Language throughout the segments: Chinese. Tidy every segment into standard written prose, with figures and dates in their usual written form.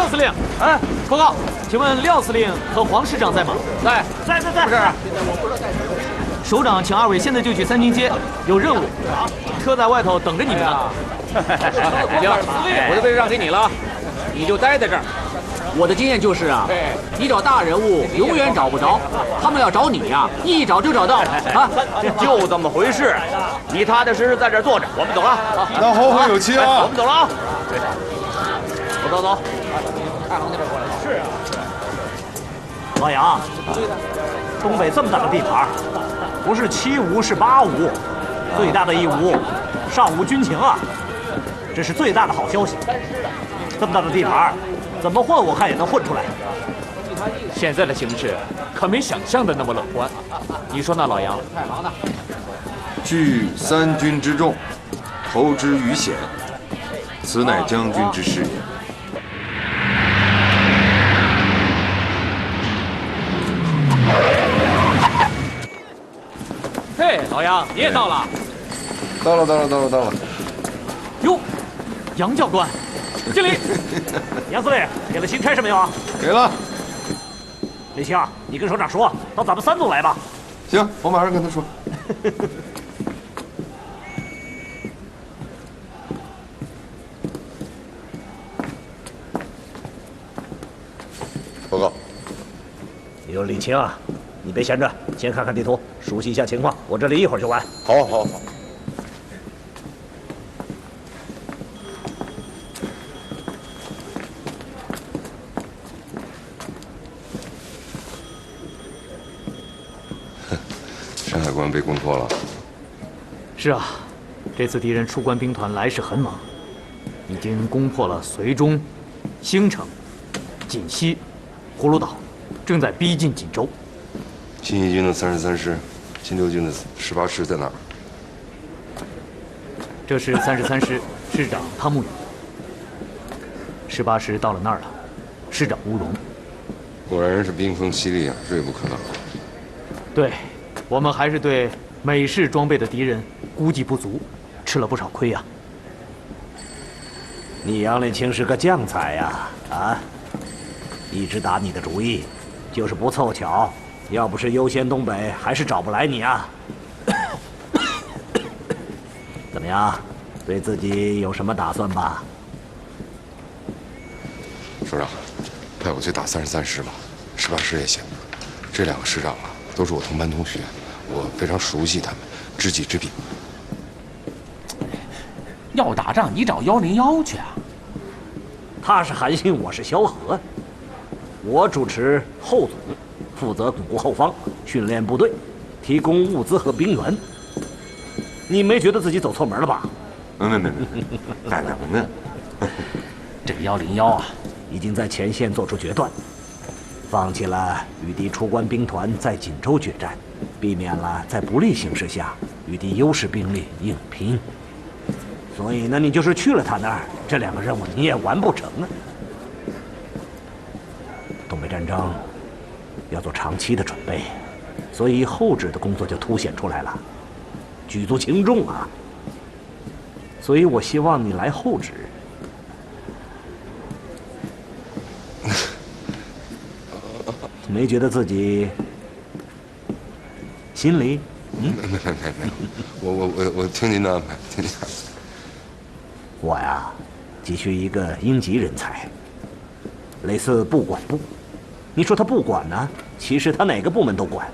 廖司令，哎，报告，请问廖司令和黄师长在吗？在。不是。首长，请二位现在就去三军街，有任务，车在外头等着你们呢。李六，我的位置让给你了，你就待在这儿。我的经验就是啊，你找大人物永远找不着，他们要找你呀，一找就找到啊。就这么回事，你踏踏实实在这儿坐着，我们走了。那后会有期啊！我们走了啊！走。大郎那边过来。是啊。老杨，东北这么大个地盘，不是7-5是8-5，最大的一无，上无军情啊！这是最大的好消息。这么大的地盘，怎么混我看也能混出来。现在的形势可没想象的那么乐观，你说呢，老杨？据三军之众，投之于险，此乃将军之事也。嘿，老杨，你也到了。到了。哟，杨教官，敬礼。杨司令给了新差事没有啊？给了。李青，你跟首长说，到咱们3纵来吧。行，我马上跟他说。报告。有李青啊，你别闲着，先看看地图，熟悉一下情况。我这里一会儿就完。好。山海关被攻破了。是啊，这次敌人出关兵团来势很猛，已经攻破了绥中、兴城、锦西、葫芦岛，正在逼近锦州。新一军的33师，新六军的18师在哪儿？这是33师师长汤沐雨，18师到了那儿了，师长吴荣。果然是兵锋犀利啊，锐不可挡。对，我们还是对美式装备的敌人估计不足，吃了不少亏呀。你杨令清是个将才呀，啊，一直打你的主意，就是不凑巧，要不是优先东北，还是找不来你啊。怎么样，对自己有什么打算吧？首长，派我去打33师吧，18师也行。这2个师长啊，都是我同班同学，我非常熟悉他们，知己知彼。要打仗，你找101去啊。他是韩信，我是萧何。我主持后总，负责巩固后方，训练部队，提供物资和兵源。你没觉得自己走错门了吧？没，没。这个101啊，已经在前线做出决断，放弃了与敌出关兵团在锦州决战，避免了在不利形势下与敌优势兵力硬拼。所以呢，你就是去了他那儿，这2个任务你也完不成啊。东北战争要做长期的准备，所以后指的工作就凸显出来了，举足轻重啊。所以我希望你来后指。没觉得自己心里？没有，我听您的安排，听您的安排。我呀，急需一个英级人才，类似部管部。你说他不管呢，其实他哪个部门都管，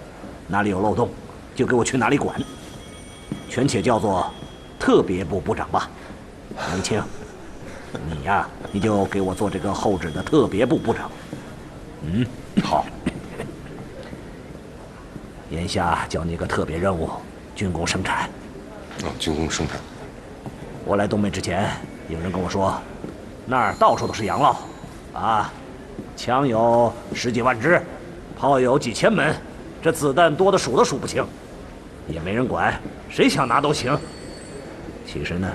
哪里有漏洞，就给我去哪里管，权且叫做特别部部长吧。杨青，你呀，你就给我做这个后指的特别部部长。好。眼下交你一个特别任务，军工生产。军工生产。我来东北之前，有人跟我说，那儿到处都是洋烙，啊，枪有10几万支，炮有几千门，这子弹多的数都数不清，也没人管，谁想拿都行。其实呢，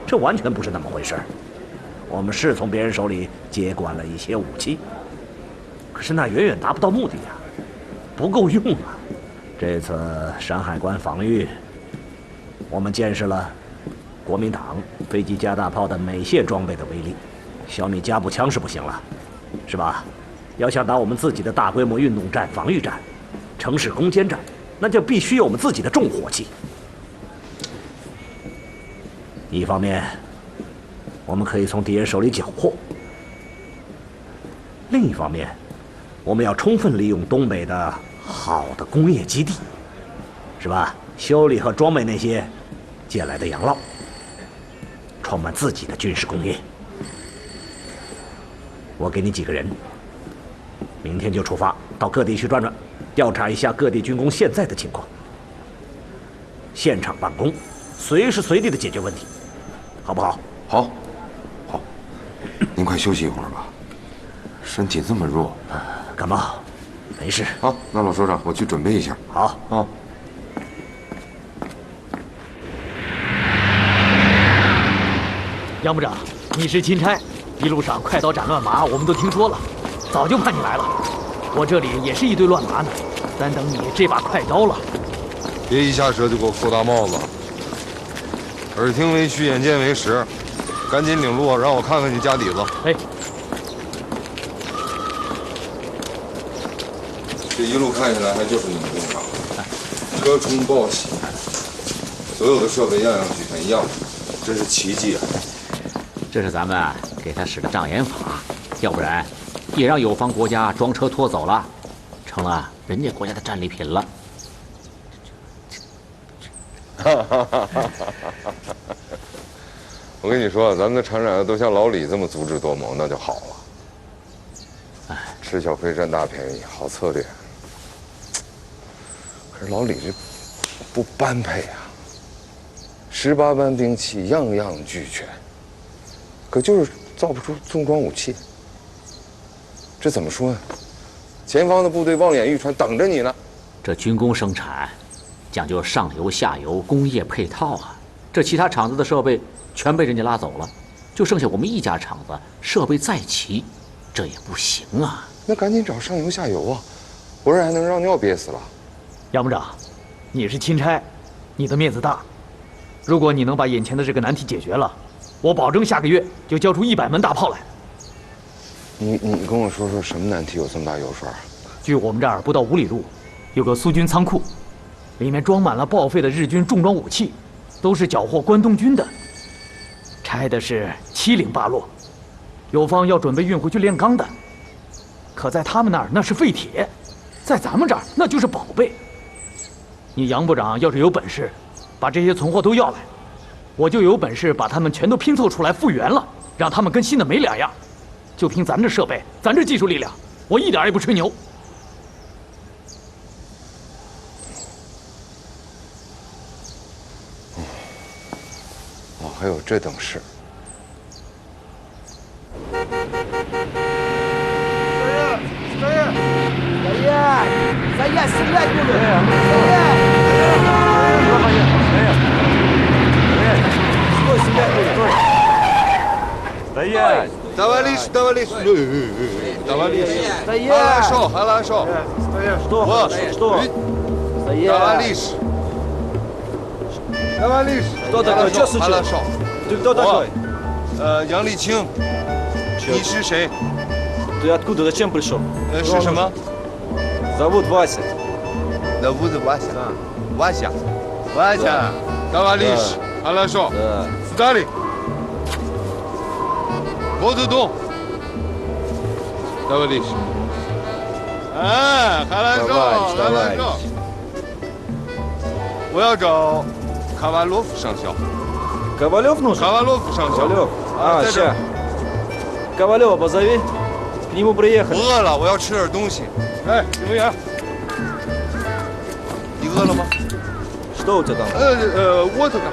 这完全不是那么回事。我们是从别人手里接管了一些武器，可是那远远达不到目的呀，不够用啊。这次山海关防御，我们见识了国民党飞机加大炮的美械装备的威力，小米加步枪是不行了，是吧？要想打我们自己的大规模运动战、防御战、城市攻坚战，那就必须有我们自己的重火器。一方面，我们可以从敌人手里缴获；另一方面，我们要充分利用东北的好的工业基地，是吧？修理和装备那些借来的洋烙，创办自己的军事工业。我给你几个人，明天就出发，到各地去转转，调查一下各地军工现在的情况，现场办公，随时随地的解决问题，好不好？好，好。您快休息一会儿吧，身体这么弱。感冒，没事。好，那老首长，我去准备一下。好啊。杨部长，你是钦差，一路上快刀斩乱麻，我们都听说了，早就盼你来了。我这里也是一堆乱麻呢，单等你这把快刀了。别一下车就给我扣大帽子，耳听为虚，眼见为实，赶紧领路，让我看看你家底子。哎，这一路看下来，还就是你们工厂，车冲报喜，所有的设备样样俱全，一样，真是奇迹啊！这是咱们给他使的障眼法，要不然也让友方国家装车拖走了，成了人家国家的战利品了。我跟你说，咱们的厂长都像老李这么足智多谋，那就好了。吃小亏占大便宜，好策略。可是老李这不般配啊，18般兵器样样俱全，可就是造不出重装武器。这怎么说呢？前方的部队望眼欲穿，等着你呢。这军工生产讲究上游下游工业配套啊，这其他厂子的设备全被人家拉走了，就剩下我们一家厂子，设备再齐，这也不行啊。那赶紧找上游下游啊，不然还能让尿憋死了。杨部长，你是钦差，你的面子大。如果你能把眼前的这个难题解决了，我保证下个月就交出100门大炮来。你跟我说说什么难题有这么大油水？距我们这儿不到5里路，有个苏军仓库，里面装满了报废的日军重装武器，都是缴获关东军的，拆的是七零八落。友方要准备运回去炼钢的，可在他们那儿那是废铁，在咱们这儿那就是宝贝。你杨部长要是有本事，把这些存货都要来，我就有本事把他们全都拼凑出来复原了，让他们跟新的没两样。就凭咱这设备，咱这技术力量，我一点也不吹牛。哦，还有这等事。Товарищ, товарищ, товарищ, хорошо, хорошо. Что? Товарищ, товарищ. Кто такой? Что случилось? Хорошо. Ты кто такой? Ян Ли Чин. Ты是谁? Ты откуда? Зачем пришел? 是什么? Зовут Вася. Зовут Вася. Вася. Вася. Товарищ, хорошо. Стали. Вот дом. Товарищ. Хорошо, хорошо. 我要找卡瓦洛夫上校。Ковалев нужен? Ковалев上校。Ковалев. Ща. Ковалева позови. К нему приехали. 饿了，我要吃点东西。哎，警卫员，你饿了吗？ Что у тебя там? 沃特卡。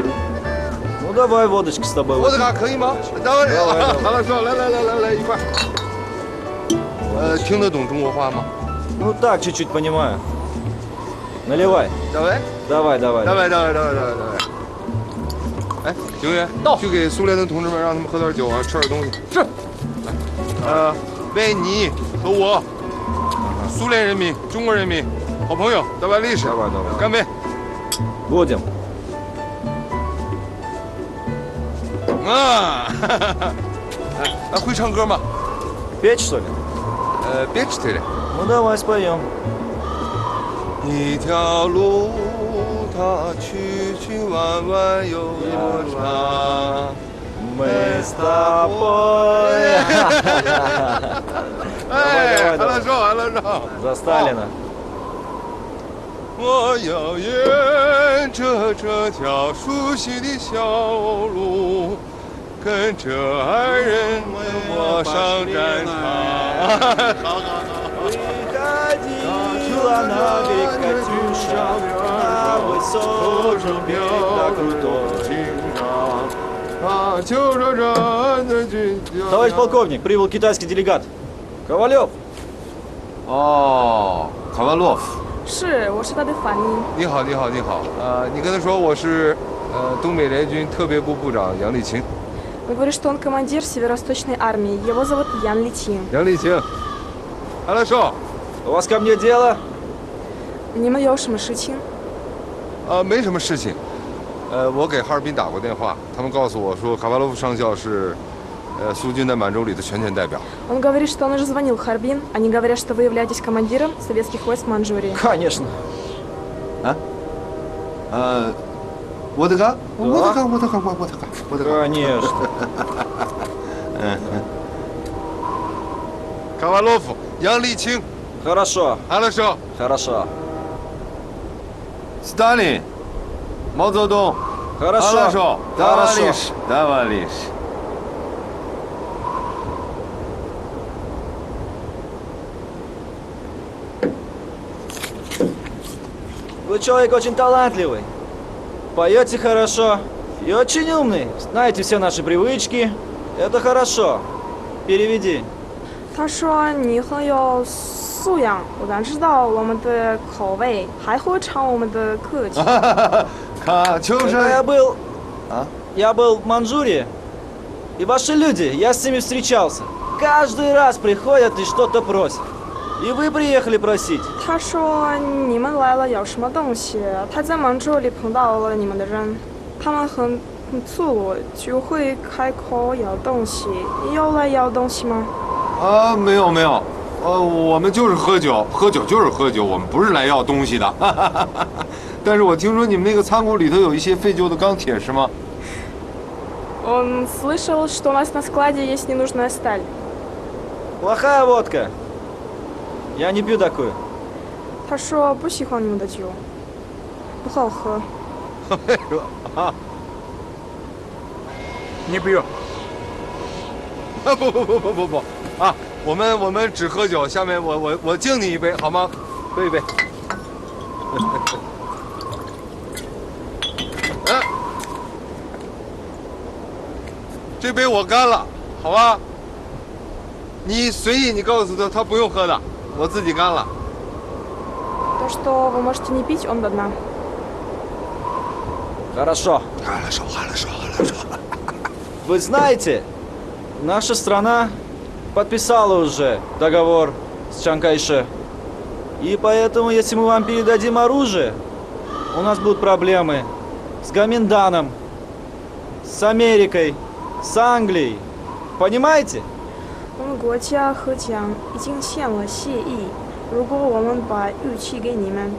Ну давай водочки с тобой. 沃特卡可以吗？давай，好了，说，来，一块。听得懂中国话吗？ Ну так, чуть-чуть понимаю. Наливай. Давай。 Давай. 哎，警卫员，到，去给苏联的同志们，让他们喝点酒啊，吃点东西。是。为你和我，苏联人民、中国人民，好朋友，大办历史，干杯！ Будем. 啊，会唱歌吗？ Петь, что ли? 别吃腿了。Ну давай споем. 一条路，它曲曲弯弯有多长Мы с тобой. 哎，韩乐少，韩乐少， За Сталина. 我要沿着这条熟悉的小路，跟着爱人我上战场。好好好。 Приходила на берег Катюша, на высоком берегу крутой. Товарищ полковник, прибыл китайский делегат. Ковалев. 哦，卡万洛夫，是，我是他的反应。你好，你好，你好。你跟他说我是东北联军特别部部长杨丽清。Он говорит, что он командир Северо-Восточной армии. Его зовут Ян Литин. 杨丽清，韩乐少。 У вас ко мне дело? 你们有什么事情？没什么事情。我给哈尔滨打过电话，他们告诉我说卡巴洛夫上校是苏军在满洲里的全权代表。 Он говорит, что он уже звонил в Харбин. Они говорят, что вы являетесь командиром советских войск в Манчжурии. Конечно.我的嘎，Конечно. 卡巴洛夫，杨丽清， Хорошо. 韩乐少， Хорошо. 斯大林，毛泽东， Хорошо. Хорошо. давалиш。 Вы человек очень талантливый. Поете хорошо и очень умный. Знаете все наши привычки. Это хорошо. Переведи. 他说你很有素养，我感知到我们的口味，还会唱我们的歌曲。卡秋 Когда я был... Я был в Манчжурии. И ваши люди, я с ними встречался. Каждый раз приходят и что-то просят. И вы приехали просить. 他说你们来了有什么东西？他在满洲里碰到了你们的人，他们很粗鲁，就会开口要东西。你有来要东西吗？没有没有，我们就是喝酒，喝酒就是喝酒，我们不是来要东西的。但是我听说你们那个仓库里头有一些废旧的钢铁，是吗？ Он слышал, что у нас на складе есть ненужная сталь. Плохая водка. Я не пью такую. 他说不喜欢你们的酒，不好喝。你不用。不啊！我们只喝酒。下面我敬你一杯，好吗？喝一杯。这杯我干了，好吧？你随意，你告诉他，他不用喝的，我自己干了。 То, что вы можете не пить, он до дна. Хорошо. Хорошо. Вы знаете, наша страна подписала уже договор с Чан Кайше. И поэтому, если мы вам передадим оружие, у нас будут проблемы с Гоминданом, с Америкой, с Англией. Понимаете? 我们国家和蒋已经签了协议，如果我们把武器给你们，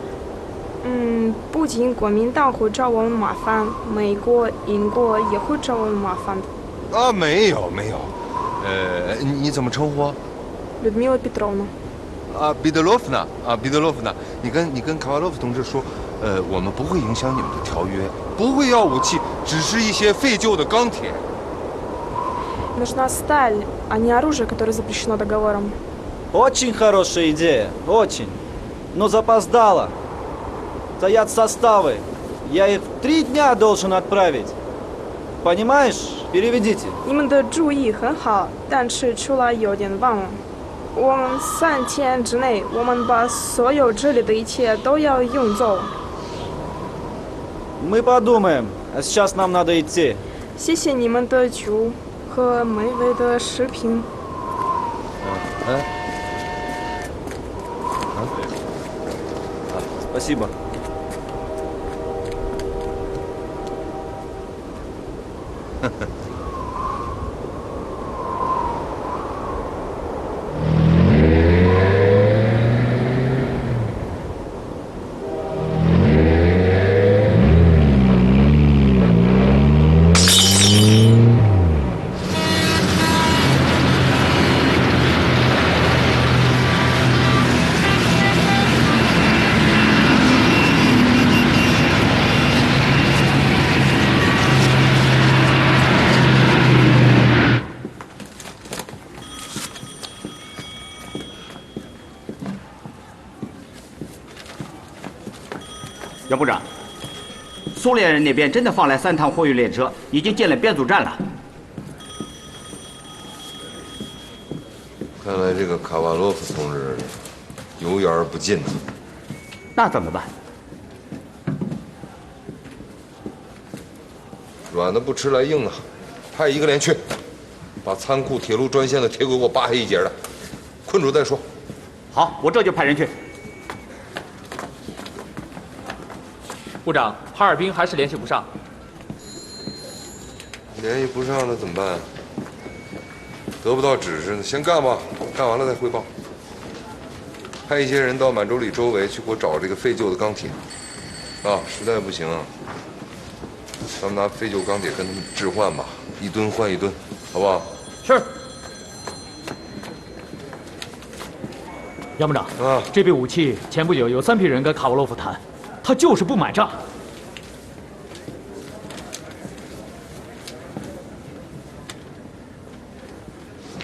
不仅国民党会找我们麻烦，美国、英国也会找我们麻烦的。没有。你怎么称呼啊？ Людмила Петровна。彼得洛夫呢？彼得洛夫呢？你跟卡瓦洛夫同志说，我们不会影响你们的条约，不会要武器，只是一些废旧的钢铁。 Нужна сталь, а не оружие, которое запрещено договором. Очень хорошая идея, очень. Но запоздала. Стоят составы. Я их 3 дня должен отправить. Понимаешь? Переведите. 你们的主意很好，但是出来有点晚了。我们3天之内，我们把所有这里的一切都要用走。 Мы подумаем. А сейчас нам надо идти. 谢谢你们的酒和美味的食品。 Спасибо. 姚部长，苏联人那边真的放来3趟货运列车，已经建了编组站了。看来这个卡瓦洛夫同志油盐而不进呐。那怎么办？软的不吃来硬的，派1个连去，把仓库、铁路专线的铁轨给我扒下一截来，困住再说。好，我这就派人去。部长，哈尔滨还是联系不上。联系不上那怎么办？得不到指示呢，先干吧，干完了再汇报。派一些人到满洲里周围去给我找这个废旧的钢铁，啊，实在不行啊，咱们拿废旧钢铁跟他们置换吧，1吨换1吨，好不好？是。杨部长，啊，这批武器前不久有3批人跟卡瓦洛夫谈，他就是不买账。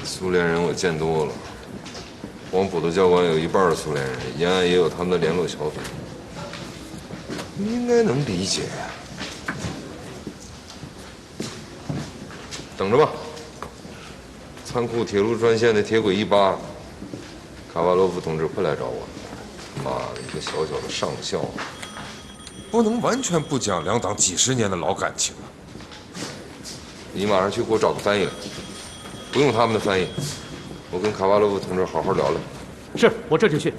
苏联人我见多了，黄埔的教官有1半是苏联人，延安也有他们的联络小组，你应该能理解呀。等着吧，仓库铁路专线的铁轨一扒，卡瓦洛夫同志会来找我。妈的，一个小小的上校，不能完全不讲两党几10年的老感情啊！你马上去给我找个翻译来。不用他们的翻译，我跟卡瓦洛夫同志好好聊聊。是，我这就去。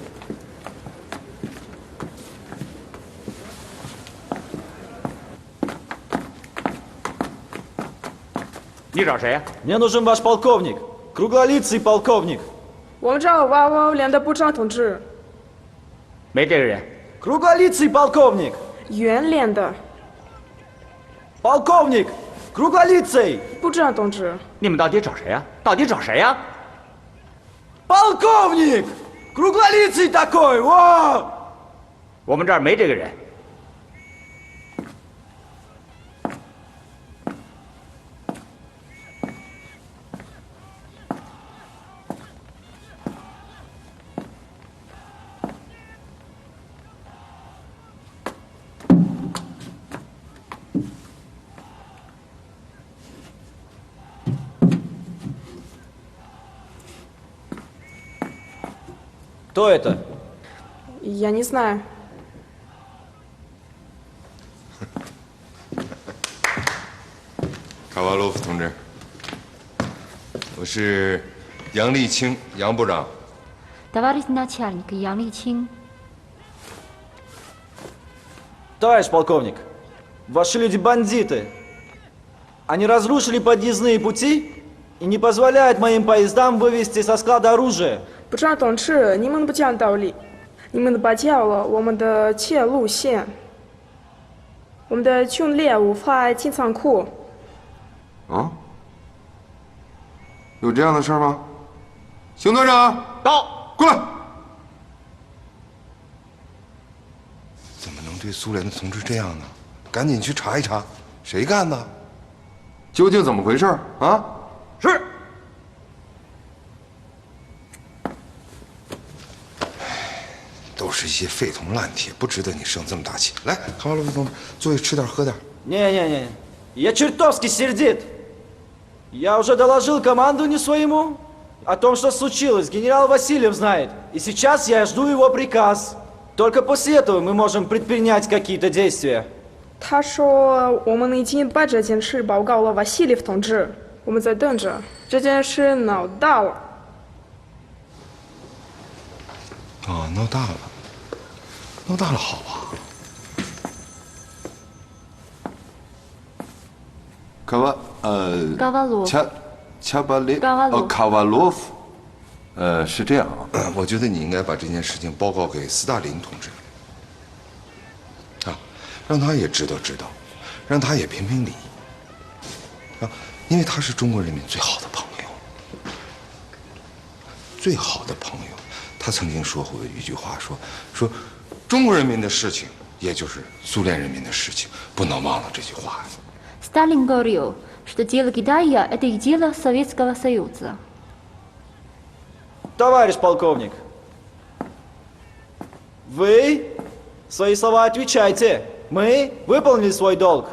你找谁呀？Мне нужен ваш полковник, круглолицый полковник. 我们找525连的部长同志。没这个人。Круглолицый полковник. 圆脸的。Полковник, круглолицый. 部长同志。你们到底找谁呀？到底找谁呀 Полковник, круглолицый такой, во! 我们这儿没这个人。Кто это? Я не знаю. 卡瓦洛夫同志，我是杨立清，杨部长。Товарищ начальник Ян Личин. Товарищ полковник, ваши люди бандиты. Они разрушили подъездные пути и не позволяют моим поездам вывести со склада оружие. 部长同志，你们不讲道理，你们拔掉了我们的铁路线，我们的军列无法进仓库。啊？有这样的事儿吗？邢队长，到，过来。怎么能对苏联的同志这样呢？赶紧去查一查，谁干的？究竟怎么回事啊？是。都是一些废铜烂铁，不值得你生这么大气。来，卡瓦洛夫同志，坐下吃点喝点。Не-не-не, я чертовски сердит. Я уже доложил командованию своему о том, что случилось. Генерал Васильев знает. И сейчас я жду его приказ. Только после этого мы можем предпринять какие-то действия. 他说我们已经把这件事报告了瓦西里夫同志，我们在等着。这件事闹大了。啊，闹大了，闹大了，好啊。卡瓦洛夫，是这样啊。我觉得你应该把这件事情报告给斯大林同志，啊，让他也知道，让他也评评理，啊，因为他是中国人民最好的朋友，最好的朋友。他曾经说过一句话，说中国人民的事情，也就是苏联人民的事情，不能忘了这句话。Сталин говорил, что дело Китая – это и дело Советского Союза. Товарищ полковник, вы свои слова отвечайте. Мы выполнили свой долг.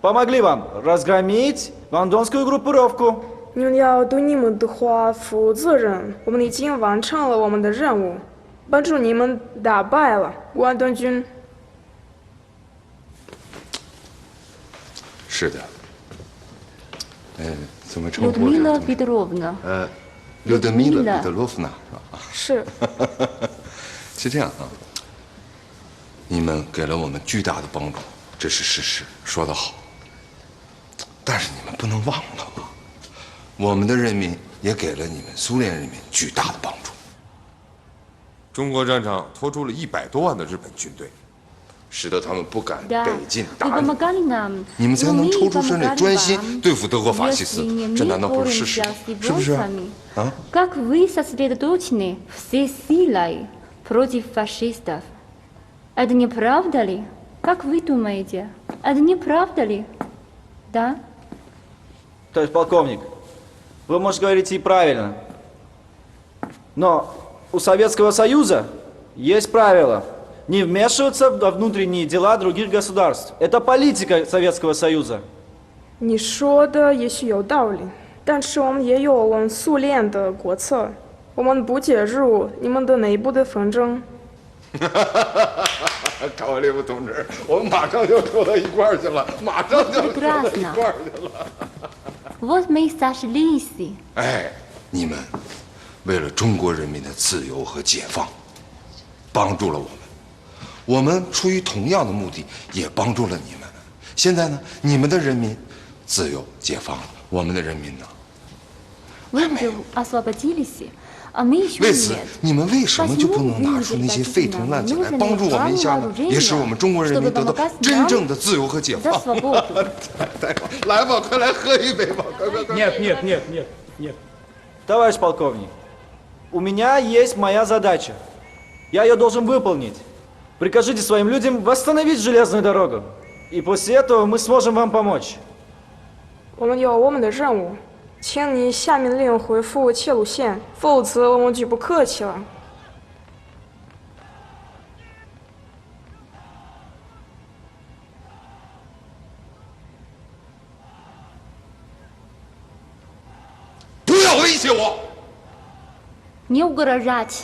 Помогли вам разгромить гвандонскую группировку. 你们要对你们的话负责任。我们已经完成了我们的任务，帮助你们打败了关东军。是的。怎么称呼Людмила Петровна。刘德米勒·彼得罗夫娜是。是这样啊，你们给了我们巨大的帮助，这是事实，说得好。但是你们不能忘了啊，我们的人民也给了你们苏联人民巨大的帮助。中国战场拖出了100多万的日本军队，使得他们不敢北进打你，你们才能抽出身来专心对付德国法西斯，这难道不是事实？是不是啊？Как вы сосредоточены всей силой против фашистов? Это не правда ли? Как вы думаете? Это не правда ли? Да? Товарищ полковник, вы, может, говорите и правильно. Но у Советского Союза есть правило не вмешиваться во внутренние дела других государств. Это политика Советского Союза. 你说的也许有道理，但是我们也有我们苏联的国策，我们不介入你们的内部的纷争。卡瓦列夫同志，我们马上就说到一块儿去了，马上就说到一块儿去了。Вот мы и сошлись. 哎，你们为了中国人民的自由和解放，帮助了我们。我们出于同样的目的，也帮助了你们。现在呢，你们的人民自由解放了，我们的人民呢？ Вы уже освободились, а мы еще 为此 нет. 你们为什么就不能拿出那些废铜烂铁来帮助我们一下呢？也使我们中国人民得到真正的自由和解放。太好，来吧，快来喝一杯吧！快快快！ Нет. Товарищ полковник, у меня есть моя задача. Я ее должен выполнить. Прикажите своим людям восстановить железную дорогу. И после этого мы сможем вам помочь. 我们有我们的任务，请你下命令恢复铁路线，否则我们就不客气了。不要威胁我！ Не угрожать.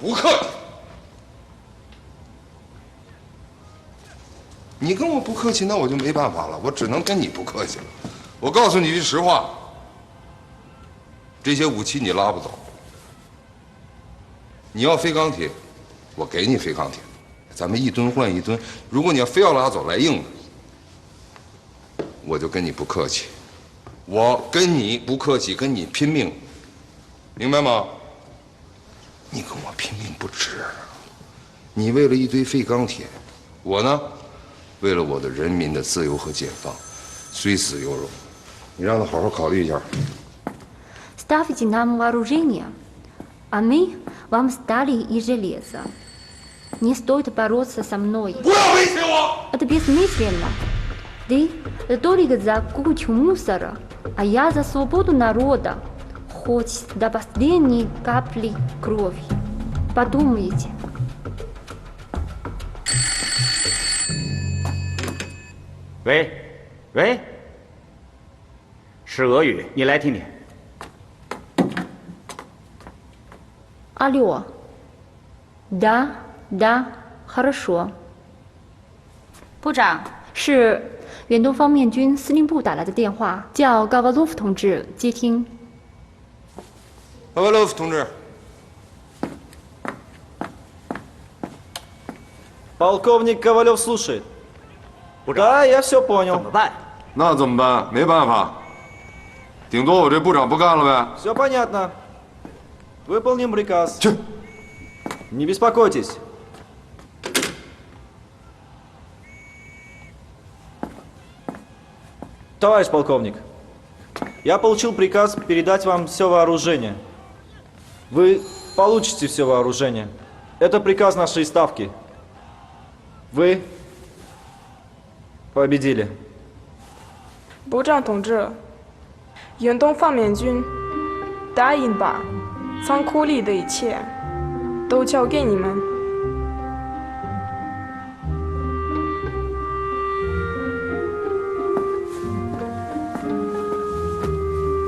不客气。你跟我不客气，那我就没办法了，我只能跟你不客气了。我告诉你句实话，这些武器你拉不走。你要废钢铁，我给你废钢铁，咱们一吨换一吨。如果你要非要拉走来硬的，我就跟你不客气。我跟你不客气，跟你拼命，明白吗？ 你跟我拼命不值，你为了一堆废钢铁，我呢，为了我的人民的自由和解放，虽死犹荣。你让他好好考虑一下。Ставьте нам вооружение, а мы вам стали и железо. Не стоит бороться со мной. 不要威胁我！ Это бессмысленно. Ты только за кучу мусора, а я за свободу народа. Хоть до последней капли крови. Подумайте. 喂，是俄语，你来听听。 Алло. Да, хорошо. 部长，是远东方面军司令部打来的电话，叫高瓦洛夫同志接听。 高瓦洛夫同志， Полковник Ковалев слушает. Да, я все понял. 怎么办？那怎么办？没办法，顶多我这部长不干了呗。 Все понятно. Выполним приказ. 去。 Не беспокойтесь. Товарищ полковник, я получил приказ передать вам все вооружение. Вы получите все вооружение. Это приказ нашей ставки. Вы победили. 部长同志，远东方面军，答应吧。仓库里的一切都交给你们。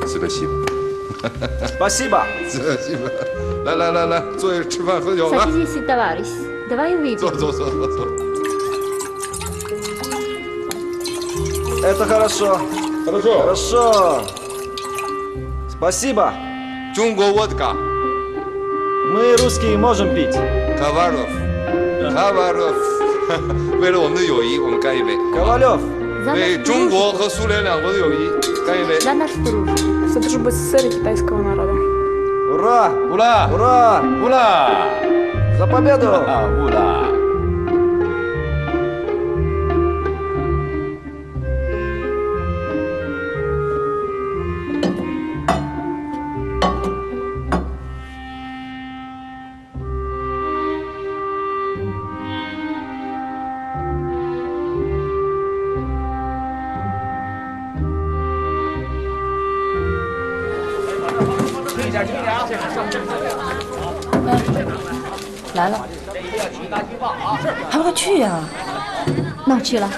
Спасибо. Спасибо. 来，坐下吃饭喝酒吧。Садитесь, товарищ. Давай выпьем. 坐。Это хорошо. Хорошо. Спасибо. 中国водка. Мы русские можем пить. Ковалев. 为了我们的友谊，我们干一杯。Ковалев. 为中国和苏联2国的友谊，干一杯。За наш дружбу. За дружбу СССР и китайского народа. Ура! Ура! Ура! Ура! За победу! Ура! 来了，还不快去呀！那我去了。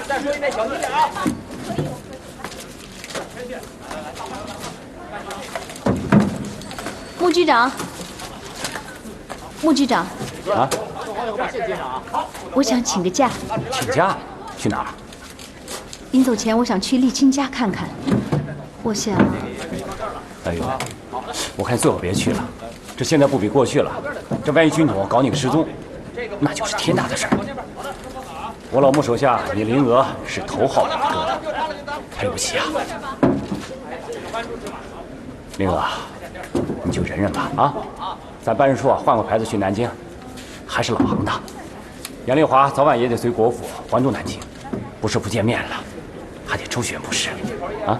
穆局长，啊，我想请个假。请假去哪儿？临走前，我想去沥青家看看。我想，哎呦，我看最好别去了，这现在不比过去了。这万一军统搞你个失踪，那就是天大的事儿。我老穆手下，你林娥是头号人哥的，赔不起啊！林娥，你就忍忍吧啊！咱办事处换个牌子去南京，还是老行当。杨丽华早晚也得随国府还住南京，不是不见面了，还得周旋不是？啊！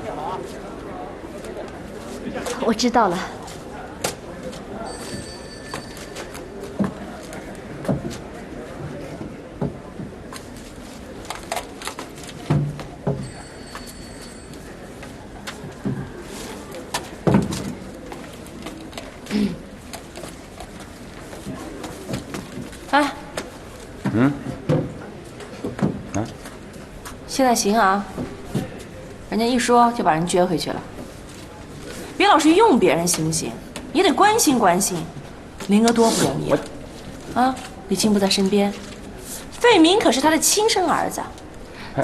我知道了。哎，现在行啊，人家一说就把人撅回去了。别老是用别人行不行？也得关心关心。林娥多不容易啊！啊，李青不在身边，费明可是他的亲生儿子。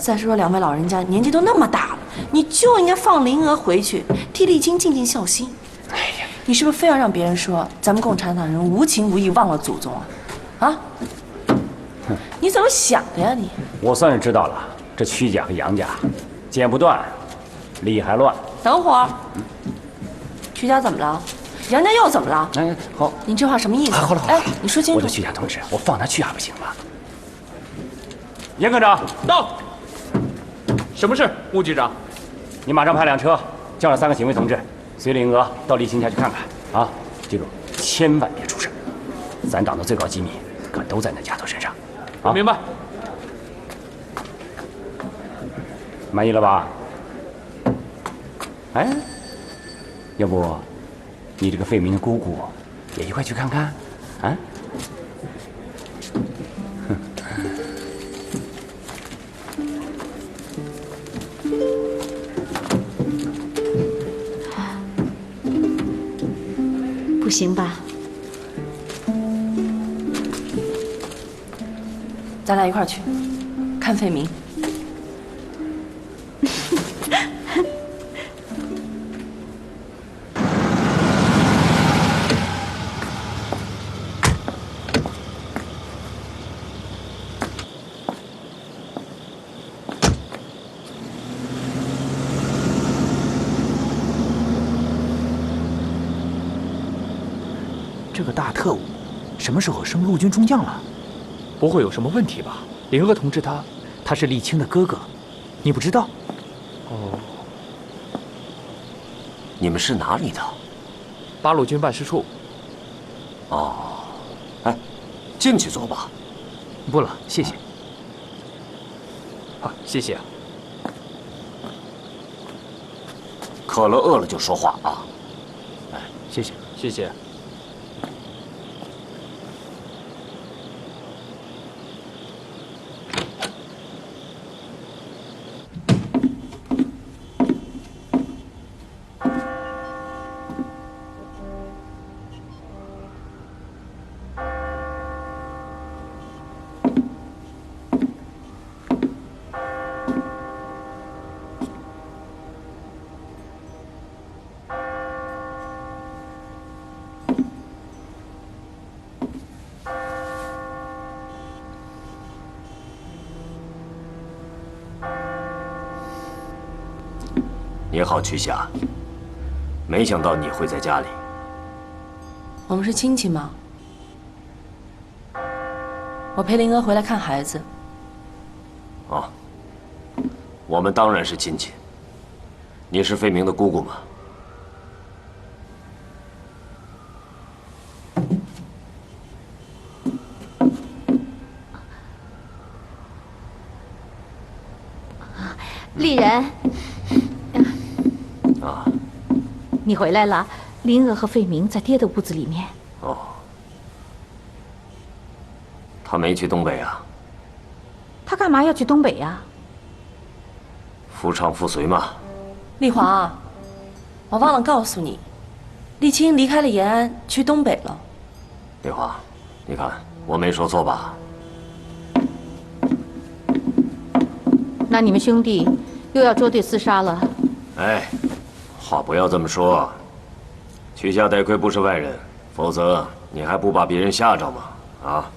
再说两位老人家年纪都那么大了，你就应该放林娥回去，替李青尽尽孝心。哎呀，你是不是非要让别人说咱们共产党人无情无义忘了祖宗啊？啊？你怎么想的呀你？我算是知道了，这屈家和杨家剪不断，理还乱。等会儿，屈家怎么了？杨家又怎么了？哎，好，你这话什么意思？好了，哎，你说清楚。我就屈家同志，我放他去还不行吗？严科长到。什么事，穆局长？你马上派辆车，叫上3个警卫同志，随林娥到李青家去看看啊！记住，千万别出事。咱党的最高机密可都在那丫头身上。我明白。满意了吧？哎，要不你这个费明的姑姑也一块去看看？啊？不行吧？咱俩一块儿去看费明。这个大特务什么时候升陆军中将了？不会有什么问题吧？林娥同志他是沥青的哥哥，你不知道？哦，你们是哪里的？8路军办事处。哦，哎，进去坐吧。不了，谢谢。好，谢谢啊。渴了饿了就说话啊。哎，谢谢，谢谢。你好，曲霞。没想到你会在家里。我们是亲戚吗？我陪林娥回来看孩子。哦，我们当然是亲戚。你是费明的姑姑吗？丽人，啊，你回来了。林娥和费明在爹的屋子里面。哦，他没去东北啊？他干嘛要去东北呀？夫唱妇随嘛。丽华，我忘了告诉你，丽青离开了延安，去东北了。丽华，你看我没说错吧？那你们兄弟又要捉对厮杀了？哎，话不要这么说。曲家得亏不是外人，否则你还不把别人吓着吗？啊！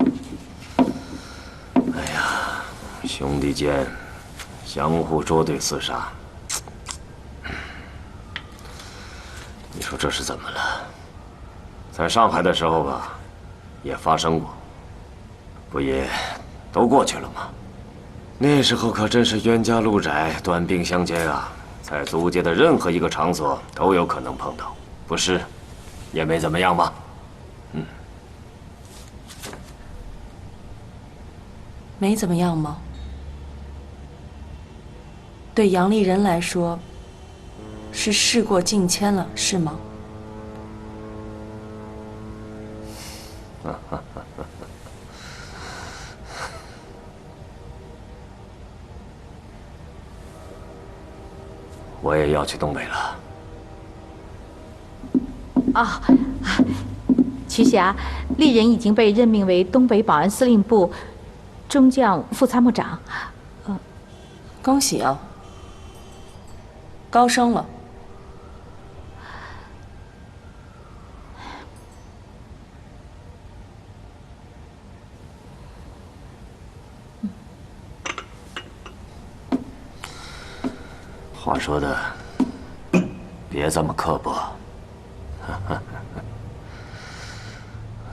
哎呀，兄弟间相互捉对厮杀，你说这是怎么了？在上海的时候吧，也发生过，不也都过去了吗？那时候可真是冤家路窄，短兵相接啊！在租界的任何一个场所都有可能碰到，不是，也没怎么样吧？嗯，没怎么样吗？对杨丽人来说，是事过境迁了，是吗？我也要去东北了。啊，曲霞，丽人已经被任命为东北保安司令部中将副参谋长。恭喜啊，高升了。话说的，别这么刻薄。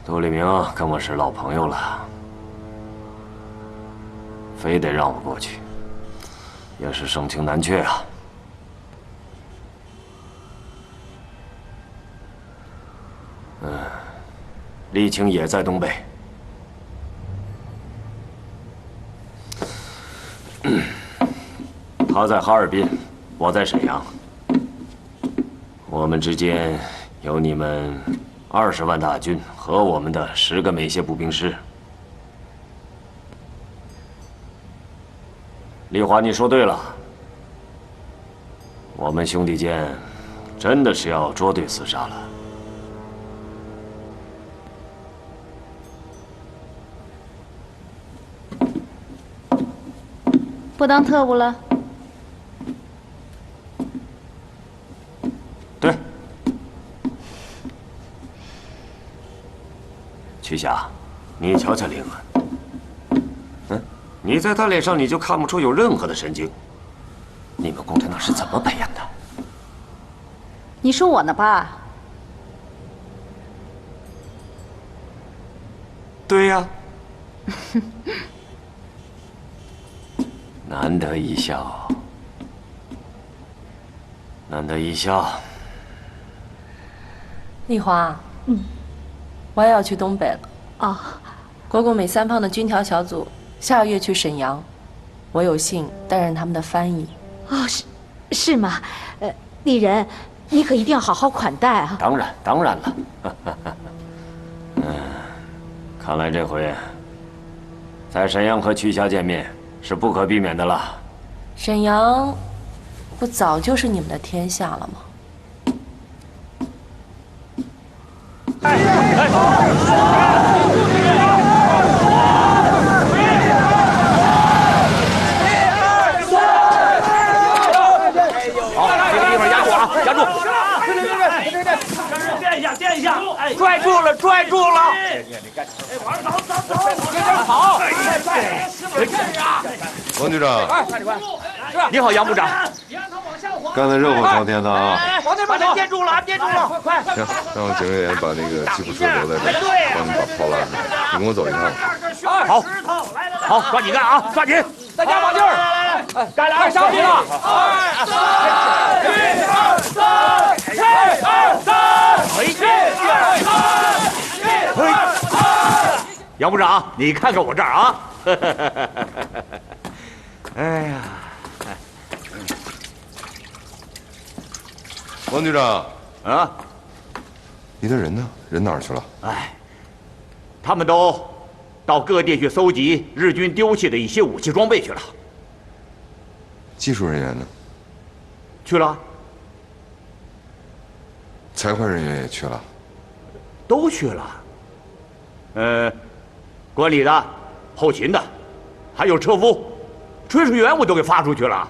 杜立明跟我是老朋友了，非得让我过去，也是盛情难却啊。丽青也在东北。他在哈尔滨，我在沈阳。我们之间有你们20万大军和我们的10个美械步兵师。丽华，你说对了，我们兄弟间真的是要捉对厮杀了。不当特务了？对。曲霞，你瞧瞧灵儿，你在他脸上你就看不出有任何的神经。你们共产党是怎么培养的？你说我呢吧？对呀。难得一笑，难得一笑。丽华，我也要去东北了。哦，国共美3方的军调小组下个月去沈阳，我有幸担任他们的翻译。哦，是吗？丽人，你可一定要好好款待啊！当然了。看来这回在沈阳和曲霞见面是不可避免的了。沈阳不早就是你们的天下了吗？好，这个地方压住啊，压住！垫一下！哎，拽住了！往哪跑？王局长，你好，杨部长。干得热火朝天的啊！往那边走，别住了，别住了，快！行，让我警卫员把那个吉普车留在这儿，帮你把炮拉出来。你跟我走一趟。好，好，抓紧干啊，抓紧！大家往劲儿！来，快上去了！杨部长，你看看我这儿啊！哎呀，王局长啊，你的人呢？人哪儿去了？哎，他们都到各地去搜集日军丢弃的一些武器装备去了。技术人员呢？去了。财会人员也去了。都去了。管理的、后勤的，还有车夫、炊事员，我都给发出去了。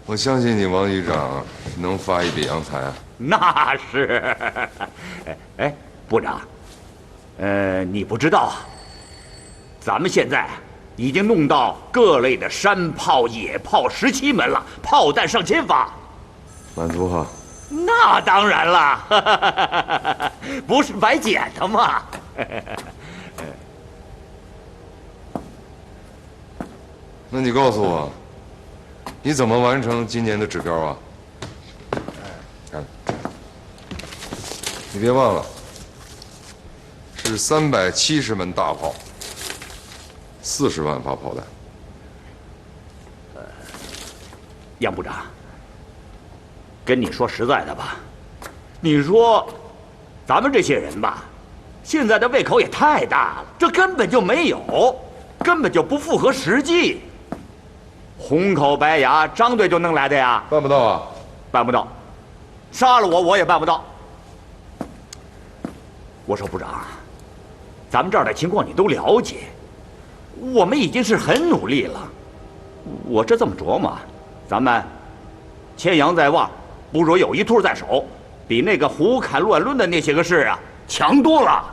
我相信你，王局长能发一笔洋财啊！那是。哎，部长，你不知道啊，咱们现在已经弄到各类的山炮、野炮17门了，炮弹上千发。满足哈？那当然了，不是白捡的嘛。那你告诉我，你怎么完成今年的指标啊？看，你别忘了，是370门大炮，40万发炮弹。杨部长，跟你说实在的吧，你说咱们这些人吧，现在的胃口也太大了，这根本就没有，根本就不符合实际。红口白牙，张队就能来的呀？办不到啊，办不到，杀了我也办不到。我说部长，咱们这儿的情况你都了解，我们已经是很努力了。我这么琢磨，咱们牵羊在望，不如有一兔在手，比那个胡砍乱抡的那些个事啊强多了。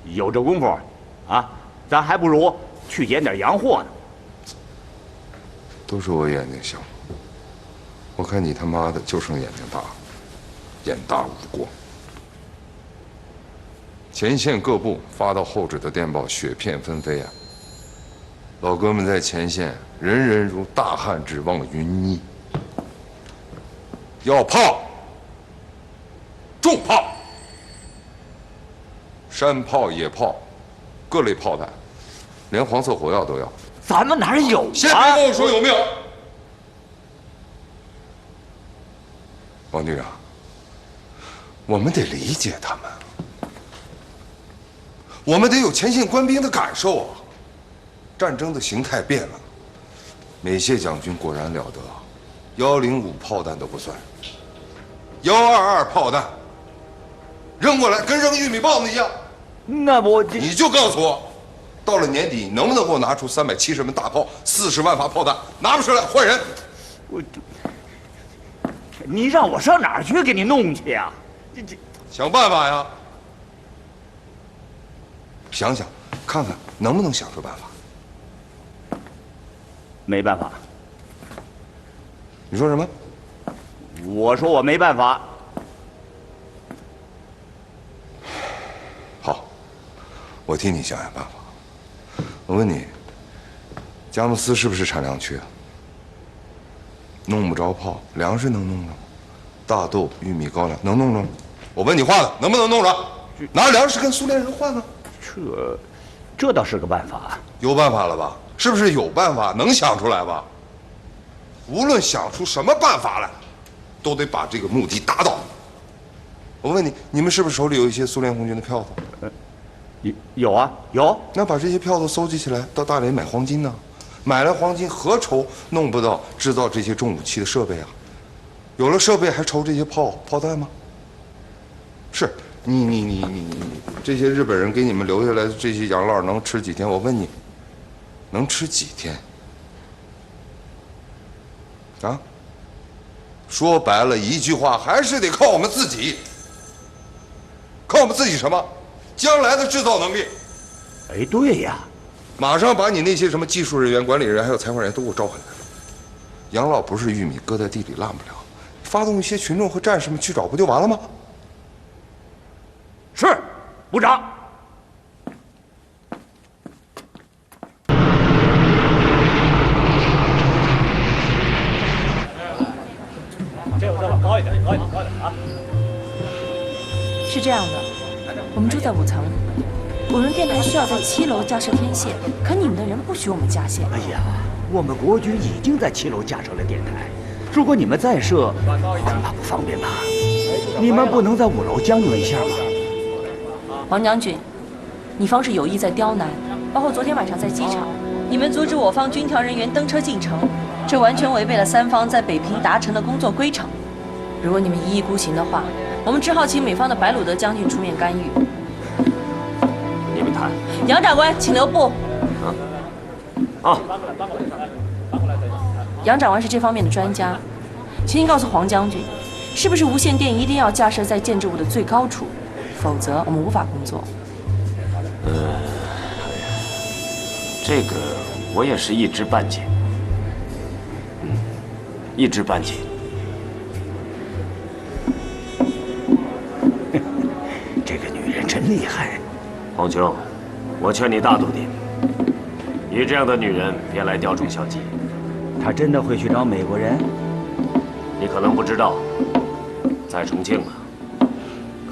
有这功夫，啊，咱还不如去捡点洋货呢。都是我眼睛小，我看你他妈的就剩眼睛大，眼大无光。前线各部发到后者的电报雪片纷飞啊！老哥们在前线，人人如大旱指望云霓。要炮，重炮，山炮、野炮，各类炮弹，连黄色火药都要。咱们哪有啊？先别跟我说有没有。王局长，我们得理解他们，我们得有前线官兵的感受啊。战争的形态变了，美谢将军果然了得，105炮弹都不算，122炮弹扔过来跟扔玉米棒子一样。那你就告诉我，到了年底能不能给我拿出370门大炮、40万发炮弹？拿不出来换人。你让我上哪儿去给你弄去呀？想办法呀！想想，看看能不能想出办法。没办法。你说什么？我说我没办法。好，我替你想想办法。我问你，佳木斯是不是产粮区啊？弄不着炮，粮食能弄着吗？大豆、玉米、高粱能弄着吗？我问你话呢，能不能弄着？拿粮食跟苏联人换呢？这倒是个办法。有办法了吧？是不是有办法？能想出来吧？无论想出什么办法来，都得把这个目的达到。我问你，你们是不是手里有一些苏联红军的票子？有啊，有。那把这些票子搜集起来，到大连买黄金呢？买来黄金，何愁弄不到制造这些重武器的设备啊？有了设备，还愁这些炮弹吗？是你这些日本人给你们留下来的这些洋烙能吃几天？我问你，能吃几天？啊？说白了一句话，还是得靠我们自己。靠我们自己什么？将来的制造能力。哎，对呀，马上把你那些什么技术人员、管理人员还有财会人员都给我召回来。养老不是玉米，搁在地里烂不了。发动一些群众和战士们去找，不就完了吗？是，部长。这个高一点，高一点，高一点啊！是这样的，我们住在5层，我们电台需要在7楼架设天线，可你们的人不许我们架线。哎呀，我们国军已经在7楼架设了电台，如果你们再设，恐怕不方便吧？你们不能在5楼将就一下吗？王将军，你方是有意在刁难，包括昨天晚上在机场，你们阻止我方军调人员登车进城，这完全违背了3方在北平达成的工作规程。如果你们一意孤行的话，我们只好请美方的白鲁德将军出面干预。你们谈。杨长官，请留步。杨长官是这方面的专家，请您告诉黄将军，是不是无线电一定要架设在建筑物的最高处，否则我们无法工作。这个我也是一知半解。一知半解。这个女人真厉害。黄兄，我劝你大度点。你这样的女人，别来雕虫小技。她真的会去找美国人？你可能不知道，在重庆啊，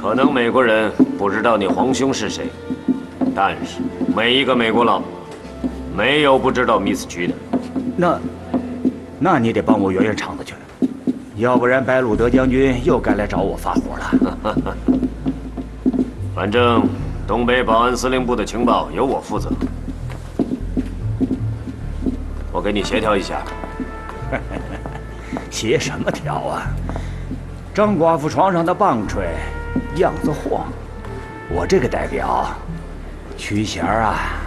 可能美国人不知道你黄兄是谁，但是每一个美国佬，没有不知道 Miss 区的。那你得帮我圆圆场子去，要不然白鲁德将军又该来找我发火了。反正东北保安司令部的情报由我负责，我给你协调一下。协什么调啊？张寡妇床上的棒槌，样子晃。我这个代表，曲弦啊。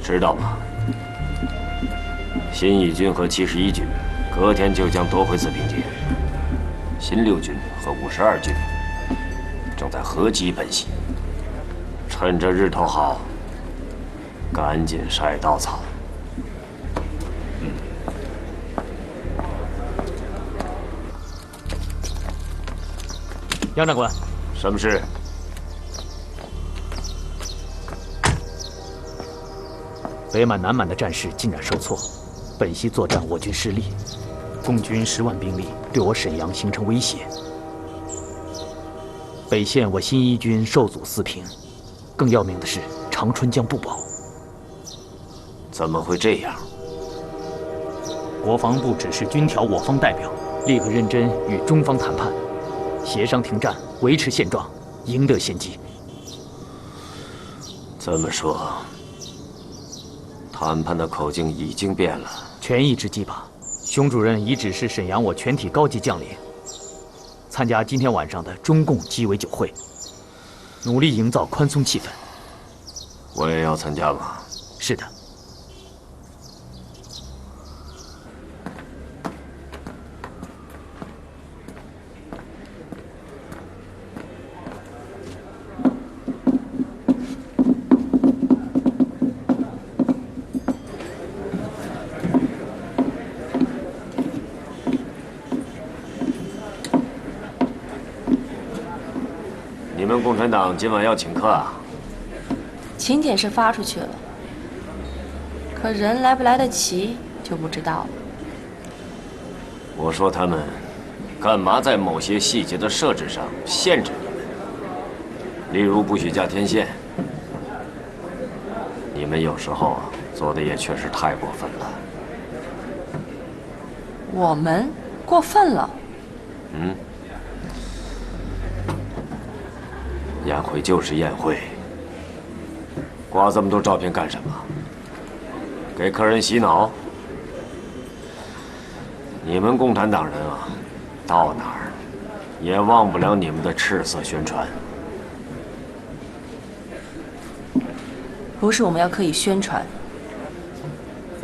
知道吗？新一军和71军隔天就将夺回四平街，新6军和52军正在合击奔袭。趁着日头好，赶紧晒稻草。杨长官，什么事？北满、南满的战事进展受挫，本溪作战我军失利，共军10万兵力对我沈阳形成威胁。北线我新一军受阻四平，更要命的是长春江不保。怎么会这样？国防部指示军调我方代表立刻认真与中方谈判，协商停战，维持现状，赢得先机。这么说，谈判的口径已经变了。权宜之计吧。熊主任已指示沈阳我全体高级将领参加今天晚上的中共鸡尾酒会，努力营造宽松气氛。我也要参加吗？是的。你们共产党今晚要请客啊？请帖是发出去了，可人来不来得及就不知道了。我说他们干嘛在某些细节的设置上限制你们？例如不许架天线，你们有时候做的也确实太过分了。我们过分了？宴会就是宴会，挂这么多照片干什么？给客人洗脑？你们共产党人啊，到哪儿也忘不了你们的赤色宣传。不是我们要刻意宣传，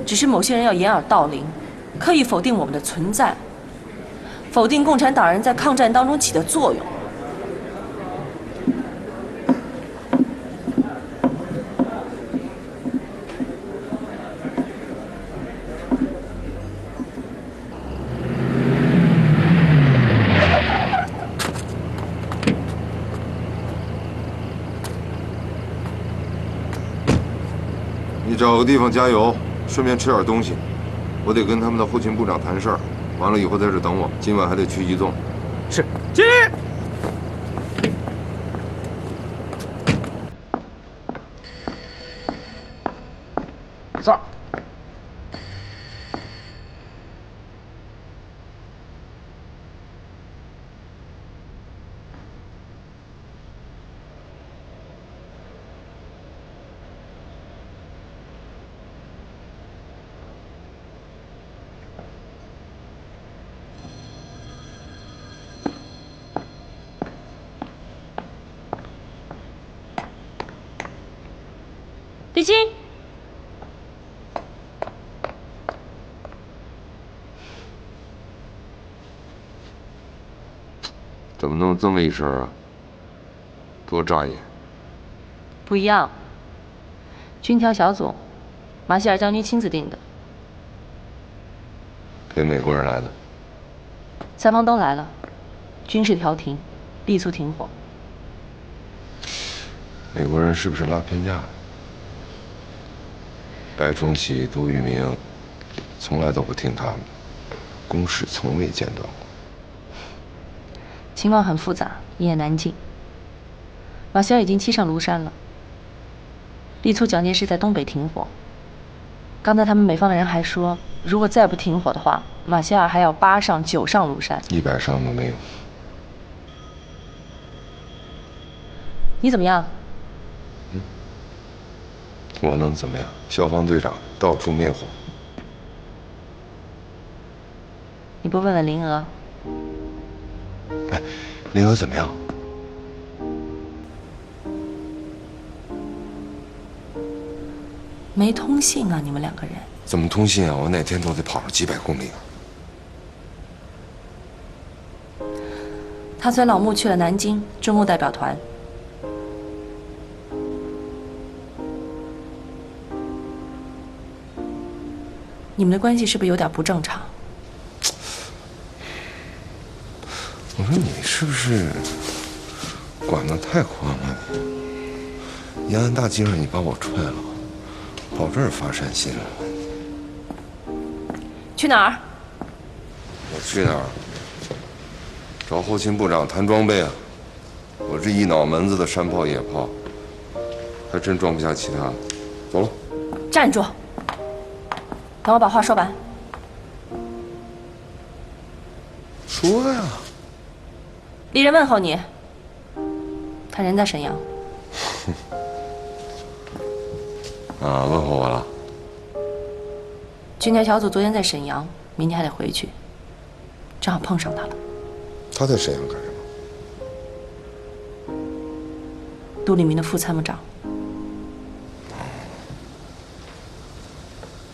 只是某些人要掩耳盗铃，刻意否定我们的存在，否定共产党人在抗战当中起的作用。找个地方加油，顺便吃点东西。我得跟他们的后勤部长谈事儿，完了以后在这等我。今晚还得去一纵。是，起。上。李青，怎么弄这么一身啊？多扎眼！不一样。军调小组，马歇尔将军亲自定的。陪美国人来的。三方都来了，军事调停，力促停火。美国人是不是拉偏架？白崇禧、杜聿明从来都不听他们的，攻势从未间断过。情况很复杂，一言难尽。马歇尔已经击上庐山了，力促蒋介石在东北停火。刚才他们美方的人还说，如果再不停火的话，马歇尔还要8上9上庐山，100上都没有。你怎么样？我能怎么样？消防队长到处灭火。你不问问林娥？哎，林娥怎么样？没通信啊，你们2个人。怎么通信啊？我哪天都得跑上几百公里啊。他随老穆去了南京中欧代表团。你们的关系是不是有点不正常？我说你是不是管得太宽了？延安大街上你把我踹了，跑这儿发善心了。去哪儿？我去哪儿？找后勤部长谈装备啊！我这一脑门子的山炮野炮，还真装不下其他的。走了。站住！等我把话说完。说呀。丽人问候你，他人在沈阳。啊，问候我了。军调小组昨天在沈阳，明天还得回去，正好碰上他了。他在沈阳干什么？杜聿明的副参谋长。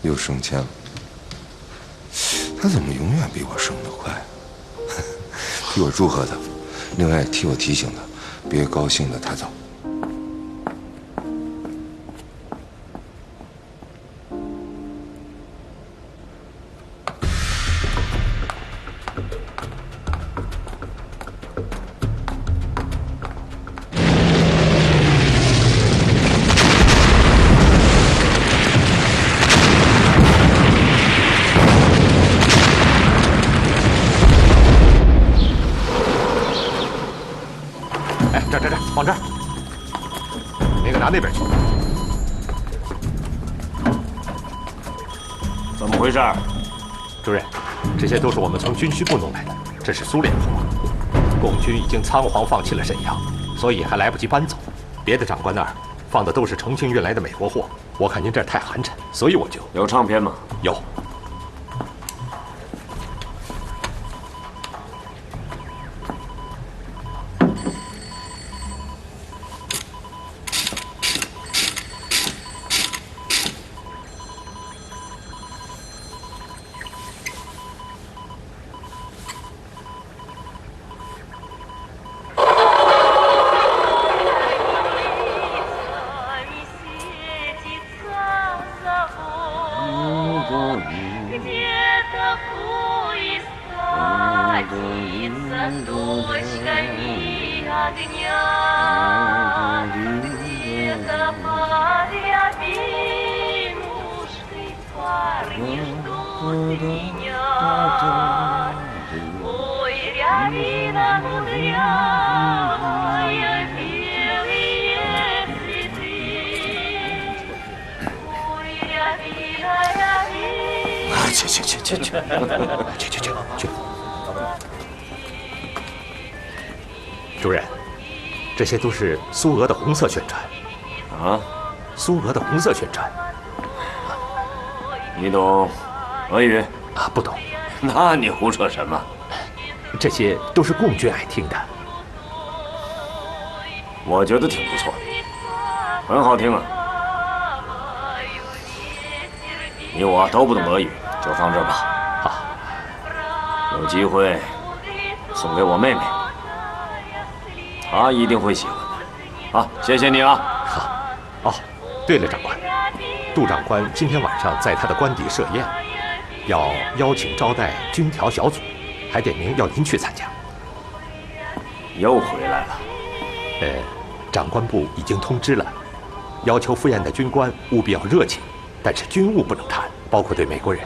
又升迁了。他怎么永远比我升得快？替我祝贺他，另外替我提醒他，别高兴得太早。往这儿，那个拿那边去。怎么回事？主任，这些都是我们从军需部弄来的，这是苏联货。共军已经仓皇放弃了沈阳，所以还来不及搬走。别的长官那儿放的都是重庆运来的美国货，我看您这儿太寒碜，所以我就有唱片吗？有。去！主任，这些都是苏俄的红色宣传。啊？苏俄的红色宣传。你懂俄语？啊，不懂。那你胡说什么？这些都是共军爱听的。我觉得挺不错，很好听啊。你我都不懂俄语，就放这儿吧。好，有机会送给我妹妹，她一定会喜欢的。好，谢谢你啊。好。哦，对了，长官，杜长官今天晚上在他的官邸设宴，要邀请招待军调小组，还点名要您去参加。又回来了。长官部已经通知了，要求赴宴的军官务必要热情，但是军务不能谈，包括对美国人。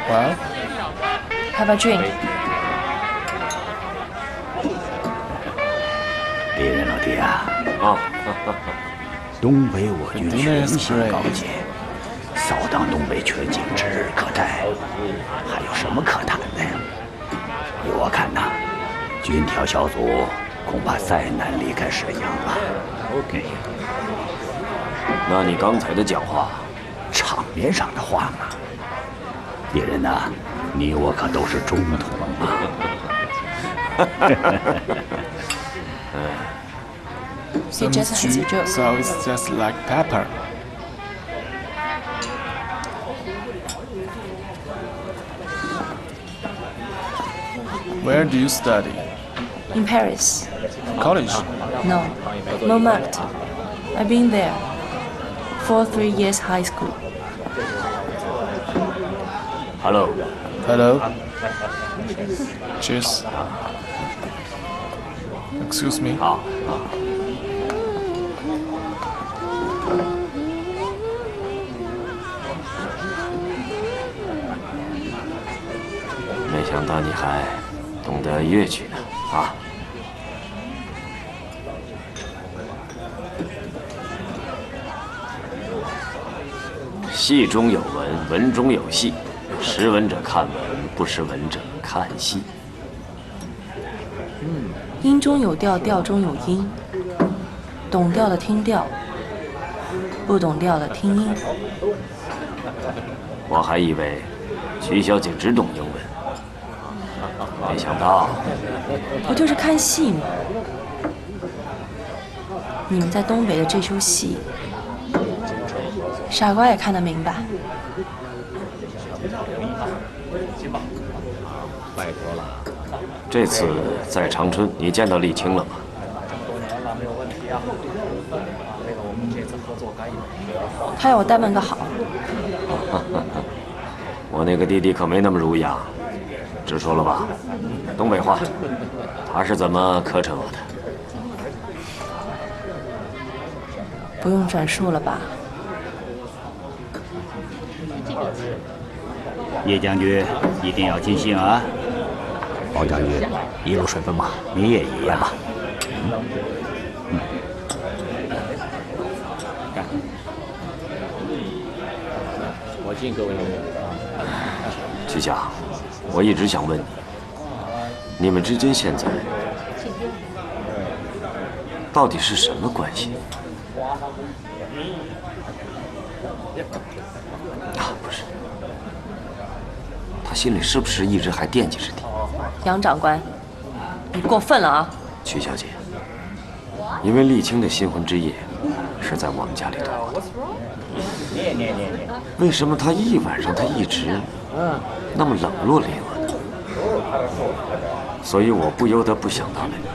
Well, have a drink. 敌人老弟啊！啊，东北我军全线告捷，扫荡东北全境指日可待，还有什么可谈的呀？依我看呐，军调小组恐怕再难离开沈阳了。OK。那你刚才的讲话，场面上的话嘛。敌人呐，你我可都是中统啊！Some street sounds just like pepper. Where do you study? In Paris. College? No, Montmartre. I've been there for 3 years high school. Hello. Hello. Cheers. Excuse me. 好。没想到你还懂得乐曲呢，啊！戏中有文，文中有戏。识文者看文，不识文者看戏。音中有调，调中有音。懂调的听调，不懂调的听音。我还以为曲小姐只懂英文，没想到。不就是看戏吗？你们在东北的这出戏，傻瓜也看得明白。拜托了。这次在长春，你见到沥青了吗？他要我代办个好。我那个弟弟可没那么儒雅，直说了吧，东北话，他是怎么磕碜我的？不用转述了吧？叶将军一定要尽兴啊！王将军一路顺风嘛，你也一样吧。我敬各位。曲家，我一直想问你，你们之间现在到底是什么关系？啊，不是，他心里是不是一直还惦记着你？杨长官，你过分了啊！曲小姐，因为沥青的新婚之夜是在我们家里度过的，为什么他一晚上他一直那么冷落丽娥呢？所以我不由得不想到了你。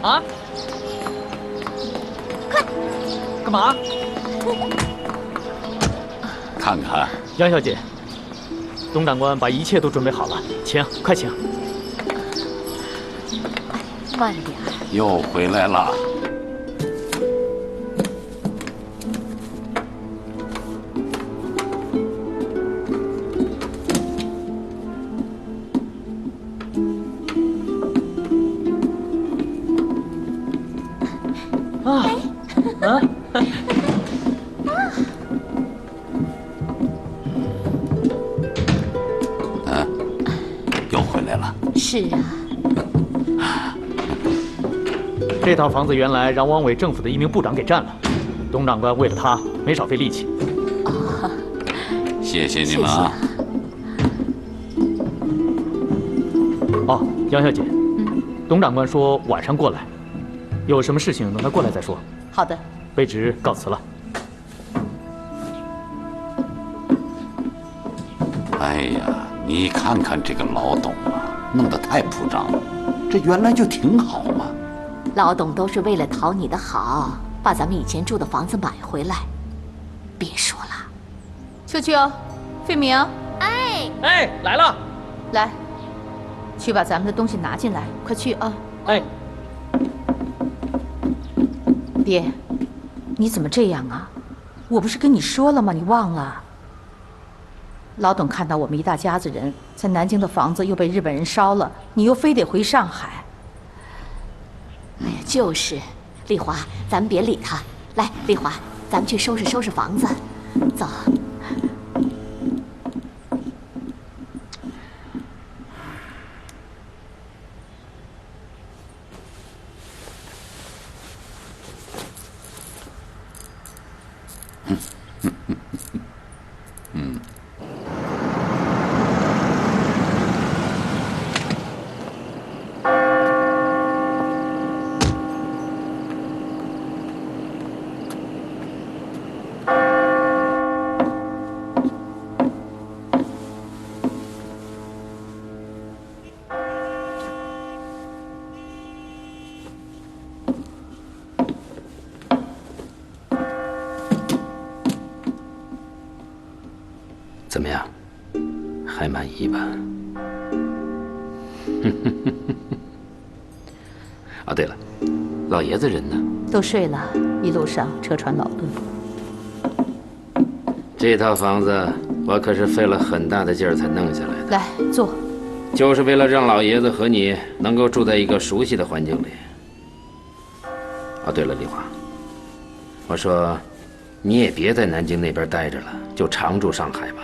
啊！快，干嘛？看看，杨小姐，董长官把一切都准备好了，请，快请。慢点。又回来了。是啊，这套房子原来让汪伪政府的一名部长给占了，董长官为了他没少费力气。谢谢你们啊！哦，杨小姐，董长官说晚上过来，有什么事情等他过来再说。好的，卑职告辞了。哎呀，你看看这个老董啊！弄得太铺张了，这原来就挺好嘛。老董都是为了讨你的好，把咱们以前住的房子买回来。别说了，秋秋，费明，哎，来了，来，去把咱们的东西拿进来，快去啊！哎，爹，你怎么这样啊？我不是跟你说了吗？你忘了？老董看到我们一大家子人在南京的房子又被日本人烧了，你又非得回上海。哎呀，就是，丽华，咱们别理他。来，丽华，咱们去收拾收拾房子，走。怎么样，还满意吧？啊，对了，老爷子人呢？都睡了，一路上车船劳顿。这套房子我可是费了很大的劲儿才弄下来的。来，坐。就是为了让老爷子和你能够住在一个熟悉的环境里。哦，对了，丽华，我说，你也别在南京那边待着了，就常住上海吧。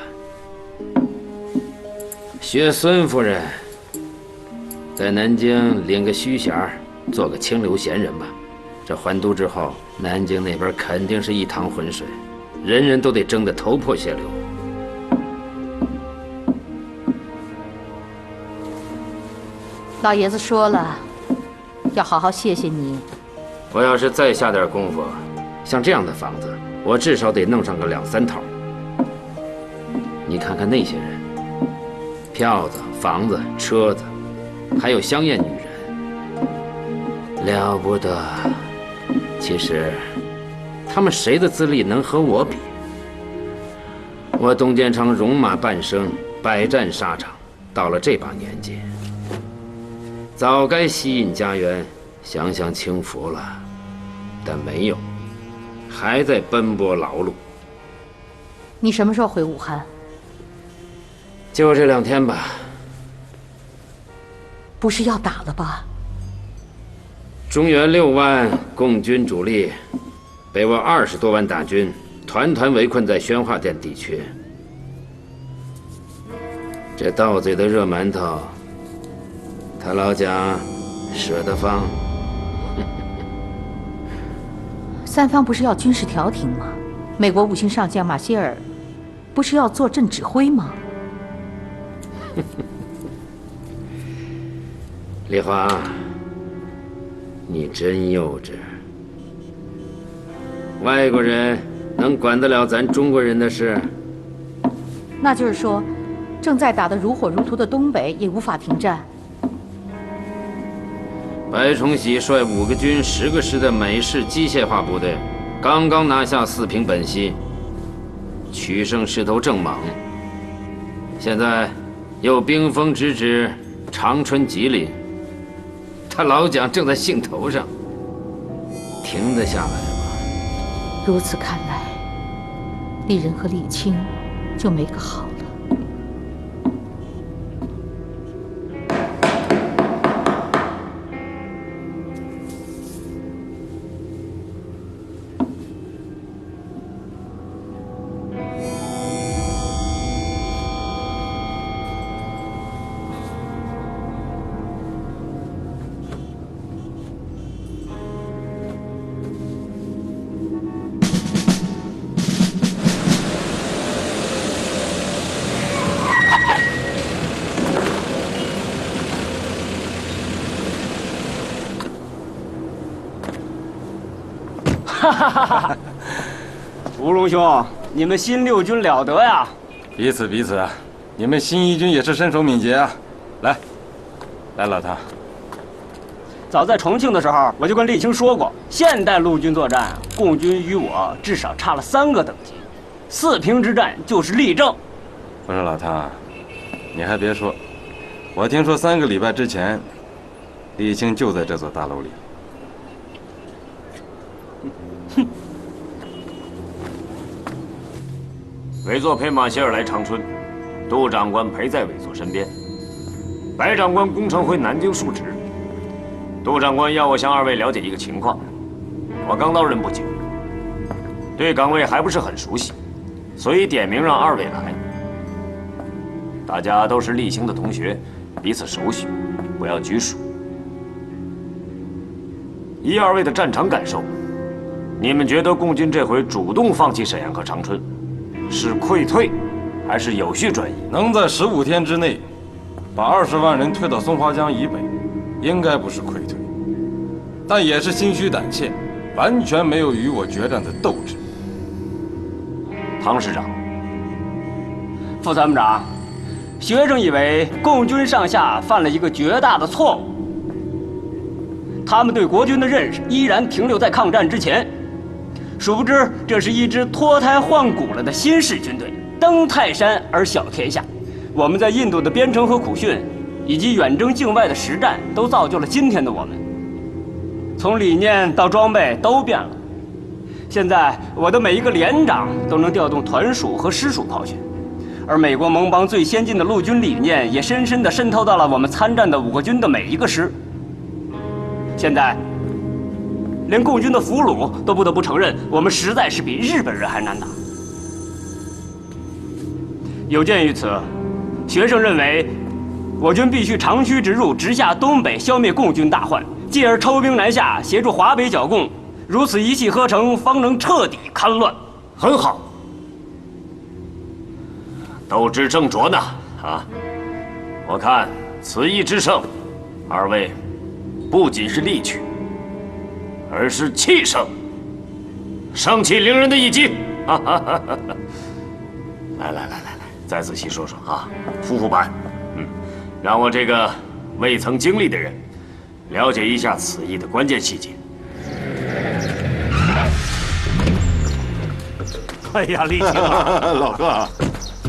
学孙夫人，在南京领个虚衔，做个清流闲人吧。这还都之后，南京那边肯定是一塘浑水，人人都得争得头破血流。老爷子说了，要好好谢谢你。我要是再下点功夫，像这样的房子，我至少得弄上个2、3套。你看看那些人，票子、房子、车子，还有香艳女人，了不得。其实，他们谁的资历能和我比？我董建昌戎马半生，百战沙场，到了这把年纪，早该息隐家园，享享清福了，但没有，还在奔波劳碌。你什么时候回武汉？就这2天吧。不是要打了吧？中原6万共军主力，被我20多万大军团团围困在宣化店地区。这到嘴的热馒头，他老蒋舍得放？三方不是要军事调停吗？美国5星上将马歇尔不是要坐镇指挥吗？丽华，你真幼稚。外国人能管得了咱中国人的事？那就是说，正在打得如火如荼的东北也无法停战。白崇禧率5个军、10个师的美式机械化部队，刚刚拿下四平本溪，取胜势头正猛。现在又兵锋直指长春、吉林，他老蒋正在兴头上，停得下来吗？如此看来，李仁和李清就没个好了。吴龙兄，你们新6军了得呀！彼此彼此，你们新1军也是身手敏捷啊！来，老唐。早在重庆的时候，我就跟厉清说过，现代陆军作战，共军与我至少差了3个等级，四平之战就是例证。不是老唐，你还别说，我听说3个礼拜之前，厉清就在这座大楼里。哼。委座陪马歇尔来长春，杜长官陪在委座身边。白长官攻城回南京述职。杜长官要我向2位了解一个情况。我刚到任不久，对岗位还不是很熟悉，所以点名让2位来。大家都是厉清的同学，彼此熟悉，不要拘束。依2位的战场感受，你们觉得共军这回主动放弃沈阳和长春，是溃退，还是有序转移？能在15天之内把20万人推到松花江以北，应该不是溃退，但也是心虚胆怯，完全没有与我决战的斗志。汤师长，副参谋长，学生以为共军上下犯了一个绝大的错误，他们对国军的认识依然停留在抗战之前。殊不知，这是一支脱胎换骨了的新式军队，登泰山而小天下。我们在印度的编程和苦训，以及远征境外的实战，都造就了今天的我们。从理念到装备都变了。现在我的每一个连长都能调动团属和师属炮群，而美国盟邦最先进的陆军理念也深深地渗透到了我们参战的5个军的每一个师。现在。连共军的俘虏都不得不承认，我们实在是比日本人还难打。有鉴于此，学生认为，我军必须长驱直入，直下东北，消灭共军大患，继而抽兵南下，协助华北剿共，如此一气呵成，方能彻底戡乱。很好，斗志正灼呢啊！我看此役之胜，2位不仅是力取。而是气胜，盛气凌人的一击！来，再仔细说说啊，复板，让我这个未曾经历的人，了解一下此役的关键细节。哎呀，李青啊，老贺，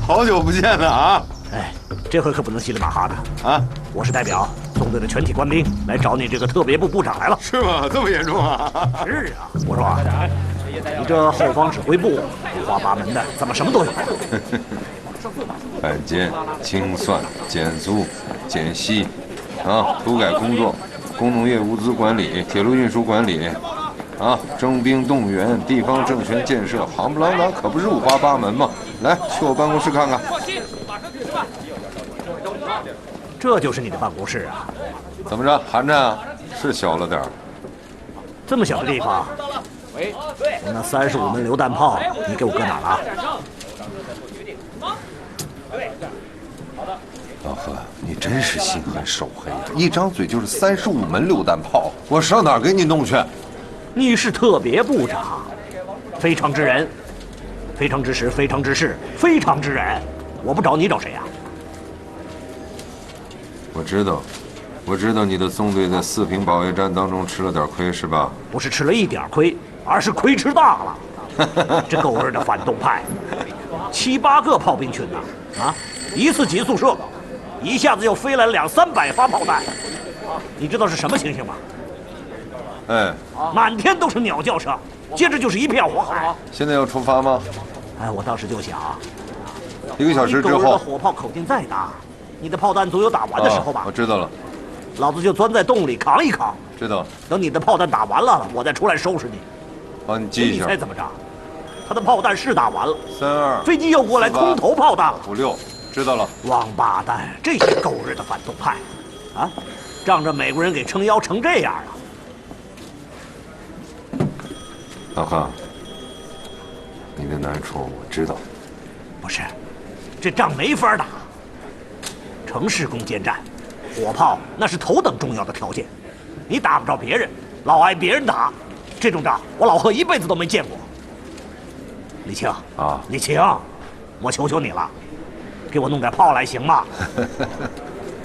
好久不见了啊！哎，这回可不能稀里马哈的啊！我是代表纵队的全体官兵来找你这个特别部部长来了。是吗？这么严重啊？是啊，我说啊，你这后方指挥部五花八门的，怎么什么都有？反间、清算、减租、减息，啊，土改工作、工农业物资管理、铁路运输管理，啊，征兵动员、地方政权建设，夯不啷当，可不是五花八门嘛！来，去我办公室看看。这就是你的办公室啊？怎么着，寒碜啊？是小了点儿。这么小的地方，我那35门榴弹炮，你给我搁哪儿了？老何，你真是心狠手黑呀！一张嘴就是35门榴弹炮，我上哪儿给你弄去？你是特别部长，非常之人，非常之时，非常之事，非常之人。我不找你找谁呀？我知道你的纵队在四平保卫战当中吃了点亏，是吧？不是吃了一点亏，而是亏吃大了。这狗日的反动派，7、8个炮兵群呐，啊，一次急速射，一下子就飞来了200、300发炮弹，你知道是什么情形吗？哎，满天都是鸟叫声，接着就是一片火海。现在要出发吗？哎，我当时就想，1个小时之后，你狗日的火炮口径再大，你的炮弹总有打完的时候吧？我知道了，老子就钻在洞里扛一扛。知道了。等你的炮弹打完了，我再出来收拾你。好，你记一下。你猜怎么着？他的炮弹是打完了，32，飞机又过来空投炮弹了，56，知道了。王八蛋，这些狗日的反动派，啊，仗着美国人给撑腰成这样了。老贺，你的难处我知道。不是，这仗没法打。城市攻坚战，火炮那是头等重要的条件。你打不着别人，老挨别人打，这种仗我老贺一辈子都没见过。李青啊，李青，我求求你了，给我弄点炮来行吗？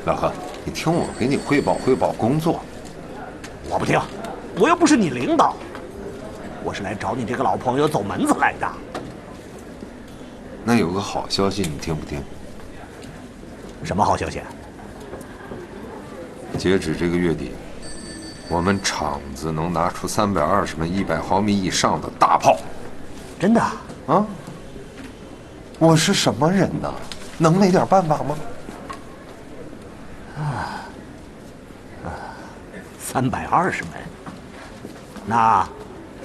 老贺，你听我给你汇报工作。我不听，我又不是你领导。我是来找你这个老朋友走门子来的。那有个好消息，你听不听？什么好消息？截止这个月底，我们厂子能拿出320门100毫米以上的大炮。真的？啊？我是什么人呢？能没点办法吗？320门，那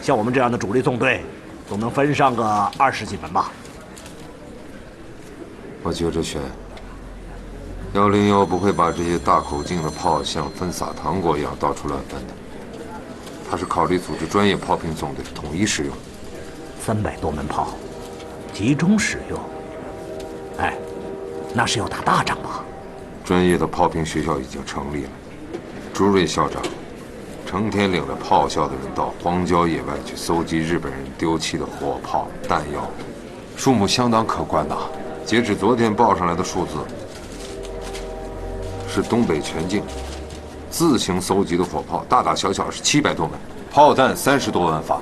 像我们这样的主力纵队，总能分上个20几门吧？我觉着选101不会把这些大口径的炮像分撒糖果一样到处乱分的，他是考虑组织专业炮兵纵队统一使用。300多门炮，集中使用。哎，那是要打大仗吧？专业的炮兵学校已经成立了，朱瑞校长成天领着炮校的人到荒郊野外去搜集日本人丢弃的火炮弹药，数目相当可观呐。截止昨天报上来的数字，是东北全境自行搜集的火炮，大大小小是700多门，炮弹30多万发。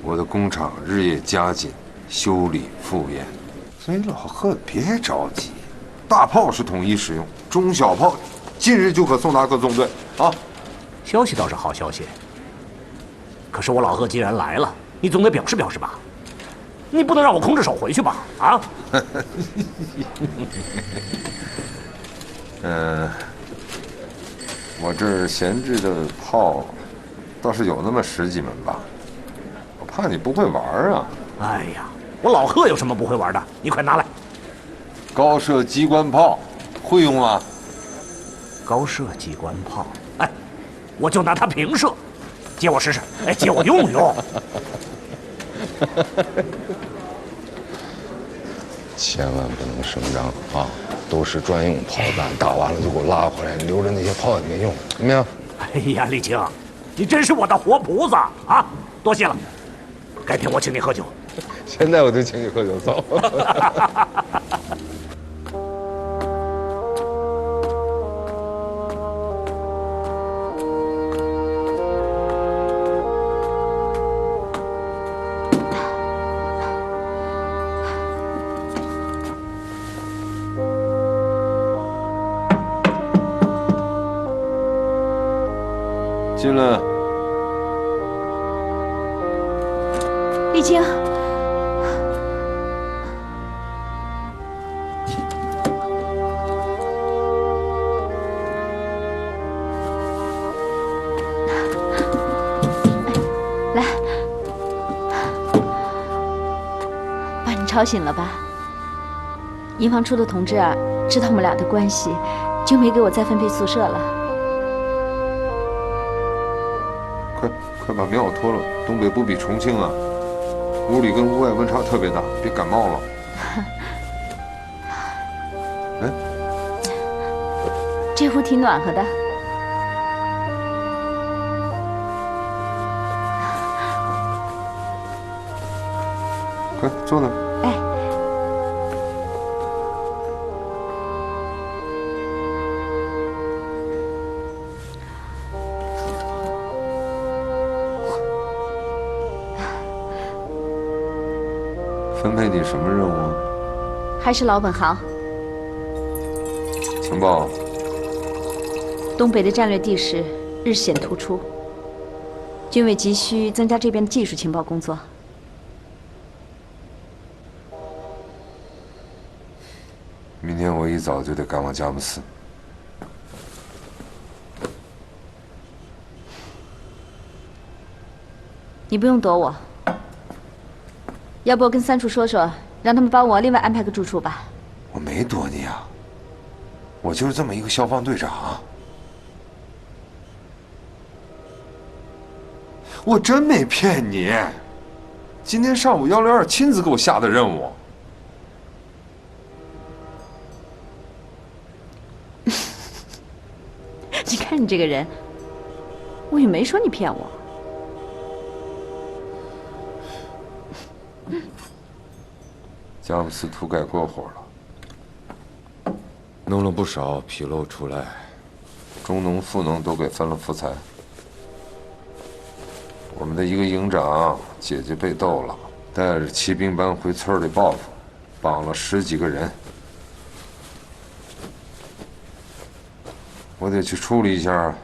我的工厂日夜加紧修理复验，所以老贺别着急，大炮是统一使用，中小炮近日就可送达各纵队啊。消息倒是好消息，可是我老贺既然来了，你总得表示表示吧？你不能让我空着手回去吧？啊？我这儿闲置的炮倒是有那么10几门吧，我怕你不会玩啊。哎呀，我老贺有什么不会玩的？你快拿来。高射机关炮会用吗？高射机关炮，哎，我就拿它平射，借我试试，哎，借我用用。千万不能声张啊！都是专用炮弹，打完了就给我拉回来，留着那些炮也没用，怎么样？哎呀，李青，你真是我的活菩萨啊！多谢了，改天我请你喝酒。现在我就请你喝酒，走。进来。丽青，来，把你吵醒了吧？营房处的同志啊，知道我们俩的关系，就没给我再分配宿舍了。快把棉袄脱了，东北不比重庆啊，屋里跟屋外温差特别大，别感冒了。哎，这屋挺暖和的。快坐那儿。哎。分配你什么任务？还是老本行。情报。东北的战略地势日显突出，军委急需增加这边的技术情报工作。明天我一早就得赶往佳木斯。你不用躲我。要不我跟三处说说，让他们帮我另外安排个住处吧。我没躲你啊，我就是这么一个消防队长。我真没骗你，今天上午102亲自给我下的任务。你看你这个人，我也没说你骗我。佳木斯土改过火了，弄了不少纰漏出来，中农副农都给分了副财。我们的一个营长姐姐被斗了，带着骑兵班回村里报复，绑了10几个人。我得去处理一下，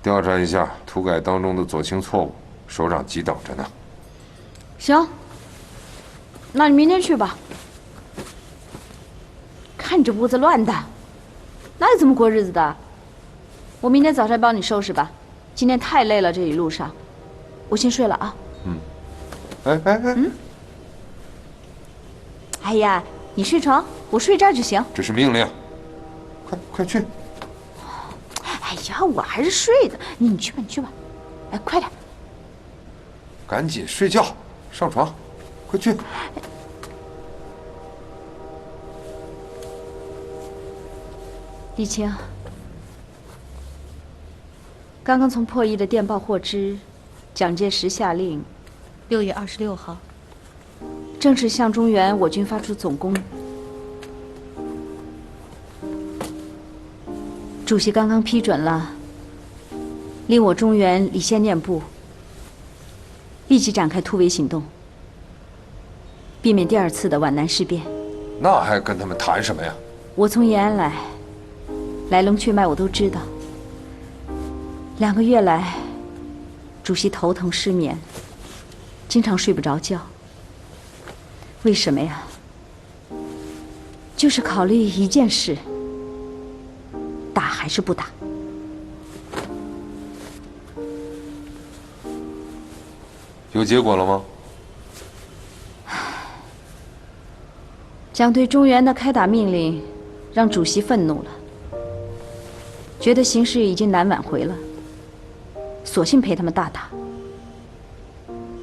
调查一下土改当中的左倾错误，首长急等着呢。行。那你明天去吧。看你这屋子乱的，哪有这么过日子的？我明天早上帮你收拾吧。今天太累了，这一路上，我先睡了啊。哎呀，你睡床，我睡这儿就行。这是命令，快去。哎呀，我还是睡的。你去吧，你去吧。哎，快点。赶紧睡觉，上床。快去！丽青，刚刚从破译的电报获知，蒋介石下令6月26号，正式向中原我军发出总攻。主席刚刚批准了，令我中原理县念部立即展开突围行动。避免第2次的皖南事变。那还跟他们谈什么呀？我从延安来龙去脉我都知道。2个月来，主席头疼失眠，经常睡不着觉。为什么呀？就是考虑一件事：打还是不打？有结果了吗？蒋对中原的开打命令，让主席愤怒了，觉得形势已经难挽回了，索性陪他们大打。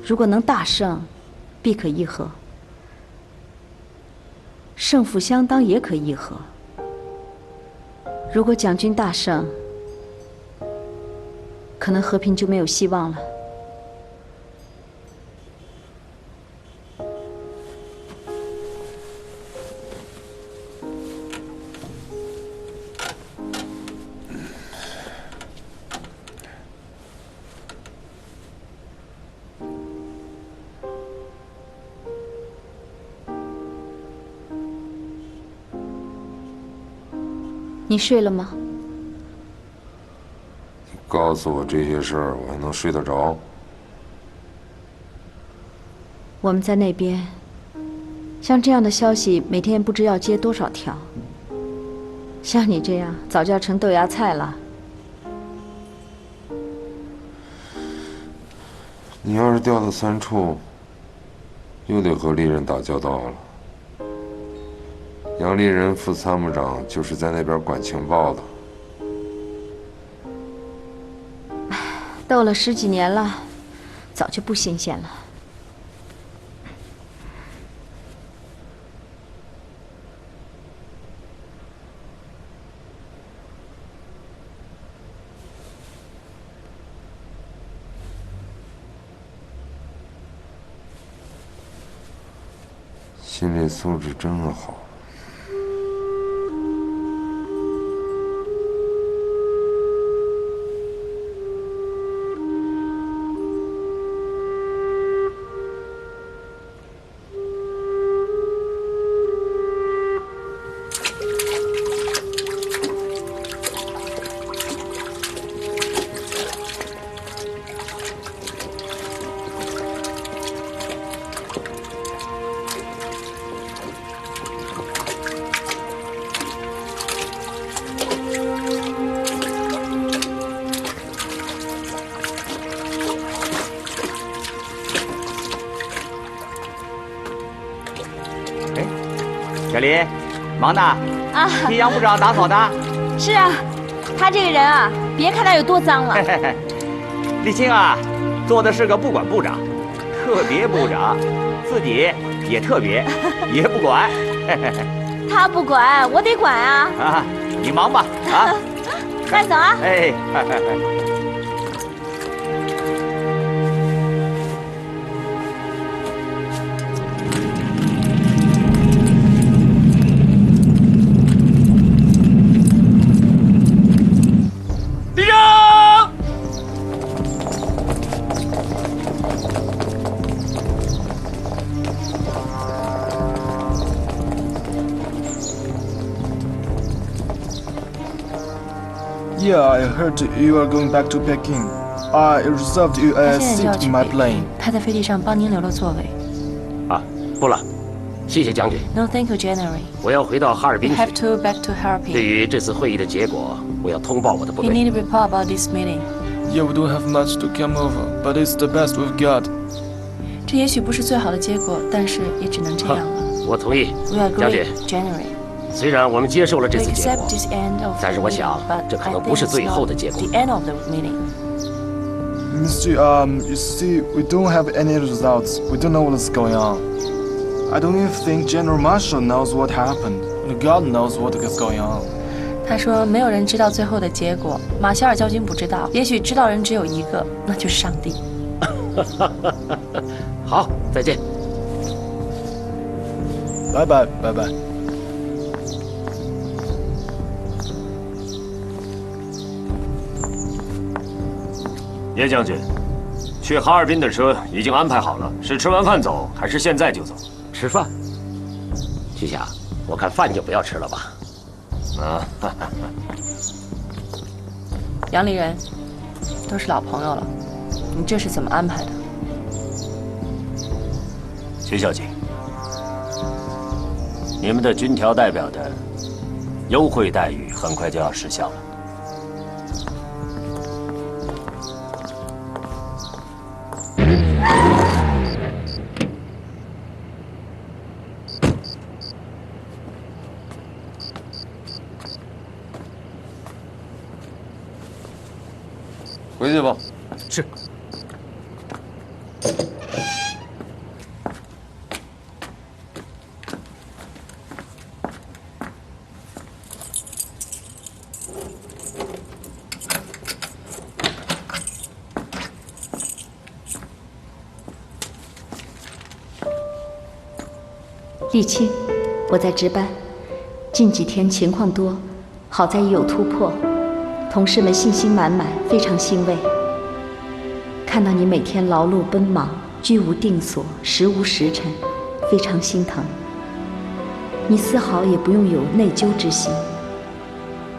如果能大胜，必可议和；胜负相当，也可议和。如果蒋军大胜，可能和平就没有希望了。你睡了吗？你告诉我这些事儿，我还能睡得着？我们在那边，像这样的消息每天不知要接多少条。像你这样，早就要成豆芽菜了。你要是调到3处，又得和丽人打交道了。杨丽人副参谋长就是在那边管情报的。斗了10几年了，早就不新鲜了。心理素质真好。小林，忙呢？啊，替杨部长打扫呢。是啊，他这个人啊，别看他有多脏了。立青啊，做的是个不管部长，特别部长，自己也特别，也不管。他不管，我得管啊。啊，你忙吧，啊，快走啊。哎。Yeah, I heard you are going back to Peking. I reserved you a seat in my plane. 他在飞机上帮您留了座位。啊，不了，谢谢将军。No, thank you, General. 我要回到哈尔滨 We 去。 have to back to Harbin. 对于这次会议的结果，我要通报我的部 You 队。 need to report about this meeting. Yeah, we don't have much to come over, but it's the best we've got. 这也许不是最好的结果，但是也只能这样了。我同意， We 将军 agree, General. 虽然我们接受了这 We 次结 accept 果， this end of 但是我想 but 这可 I 能 think 不是 it's 最后 not 的结果。 the end of the meeting. Mister, you see, we don't have any results. We don't know what's going on. I don't even think General Marshall knows what happened. And God knows what is going on. 他说没有人知道最后的结果，马歇尔将军不知道，也许知道人只有一个，那就是上帝。好，再见。拜拜，拜拜。叶将军，去哈尔滨的车已经安排好了，是吃完饭走，还是现在就走？吃饭。徐霞，我看饭就不要吃了吧。啊，杨丽人，都是老朋友了，你这是怎么安排的？徐小姐，你们的军调代表的优惠待遇很快就要实效了。回去吧。是。沥青，我在值班，近几天情况多，好在已有突破，同事们信心满满，非常欣慰。看到你每天劳碌奔忙，居无定所，食无时辰，非常心疼。你丝毫也不用有内疚之心，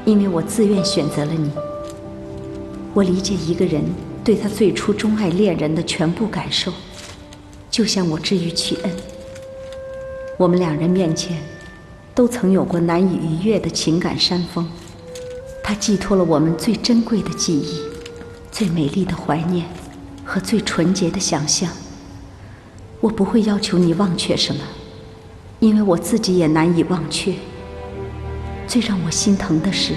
因为我自愿选择了你。我理解一个人对他最初钟爱恋人的全部感受，就像我治愈曲恩。我们两人面前都曾有过难以逾越的情感山峰，它寄托了我们最珍贵的记忆、最美丽的怀念和最纯洁的想象。我不会要求你忘却什么，因为我自己也难以忘却。最让我心疼的是，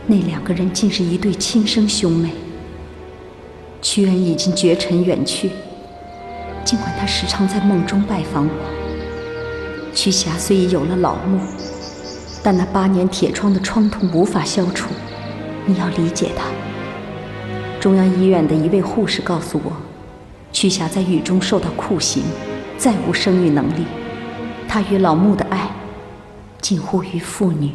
那两个人竟是一对亲生兄妹。屈恩已经绝尘远去，尽管他时常在梦中拜访我。屈霞虽已有了老目，但那8年铁疮的创痛无法消除，你要理解他。中央医院的一位护士告诉我，屈霞在狱中受到酷刑，再无生育能力。她与老穆的爱近乎于父女。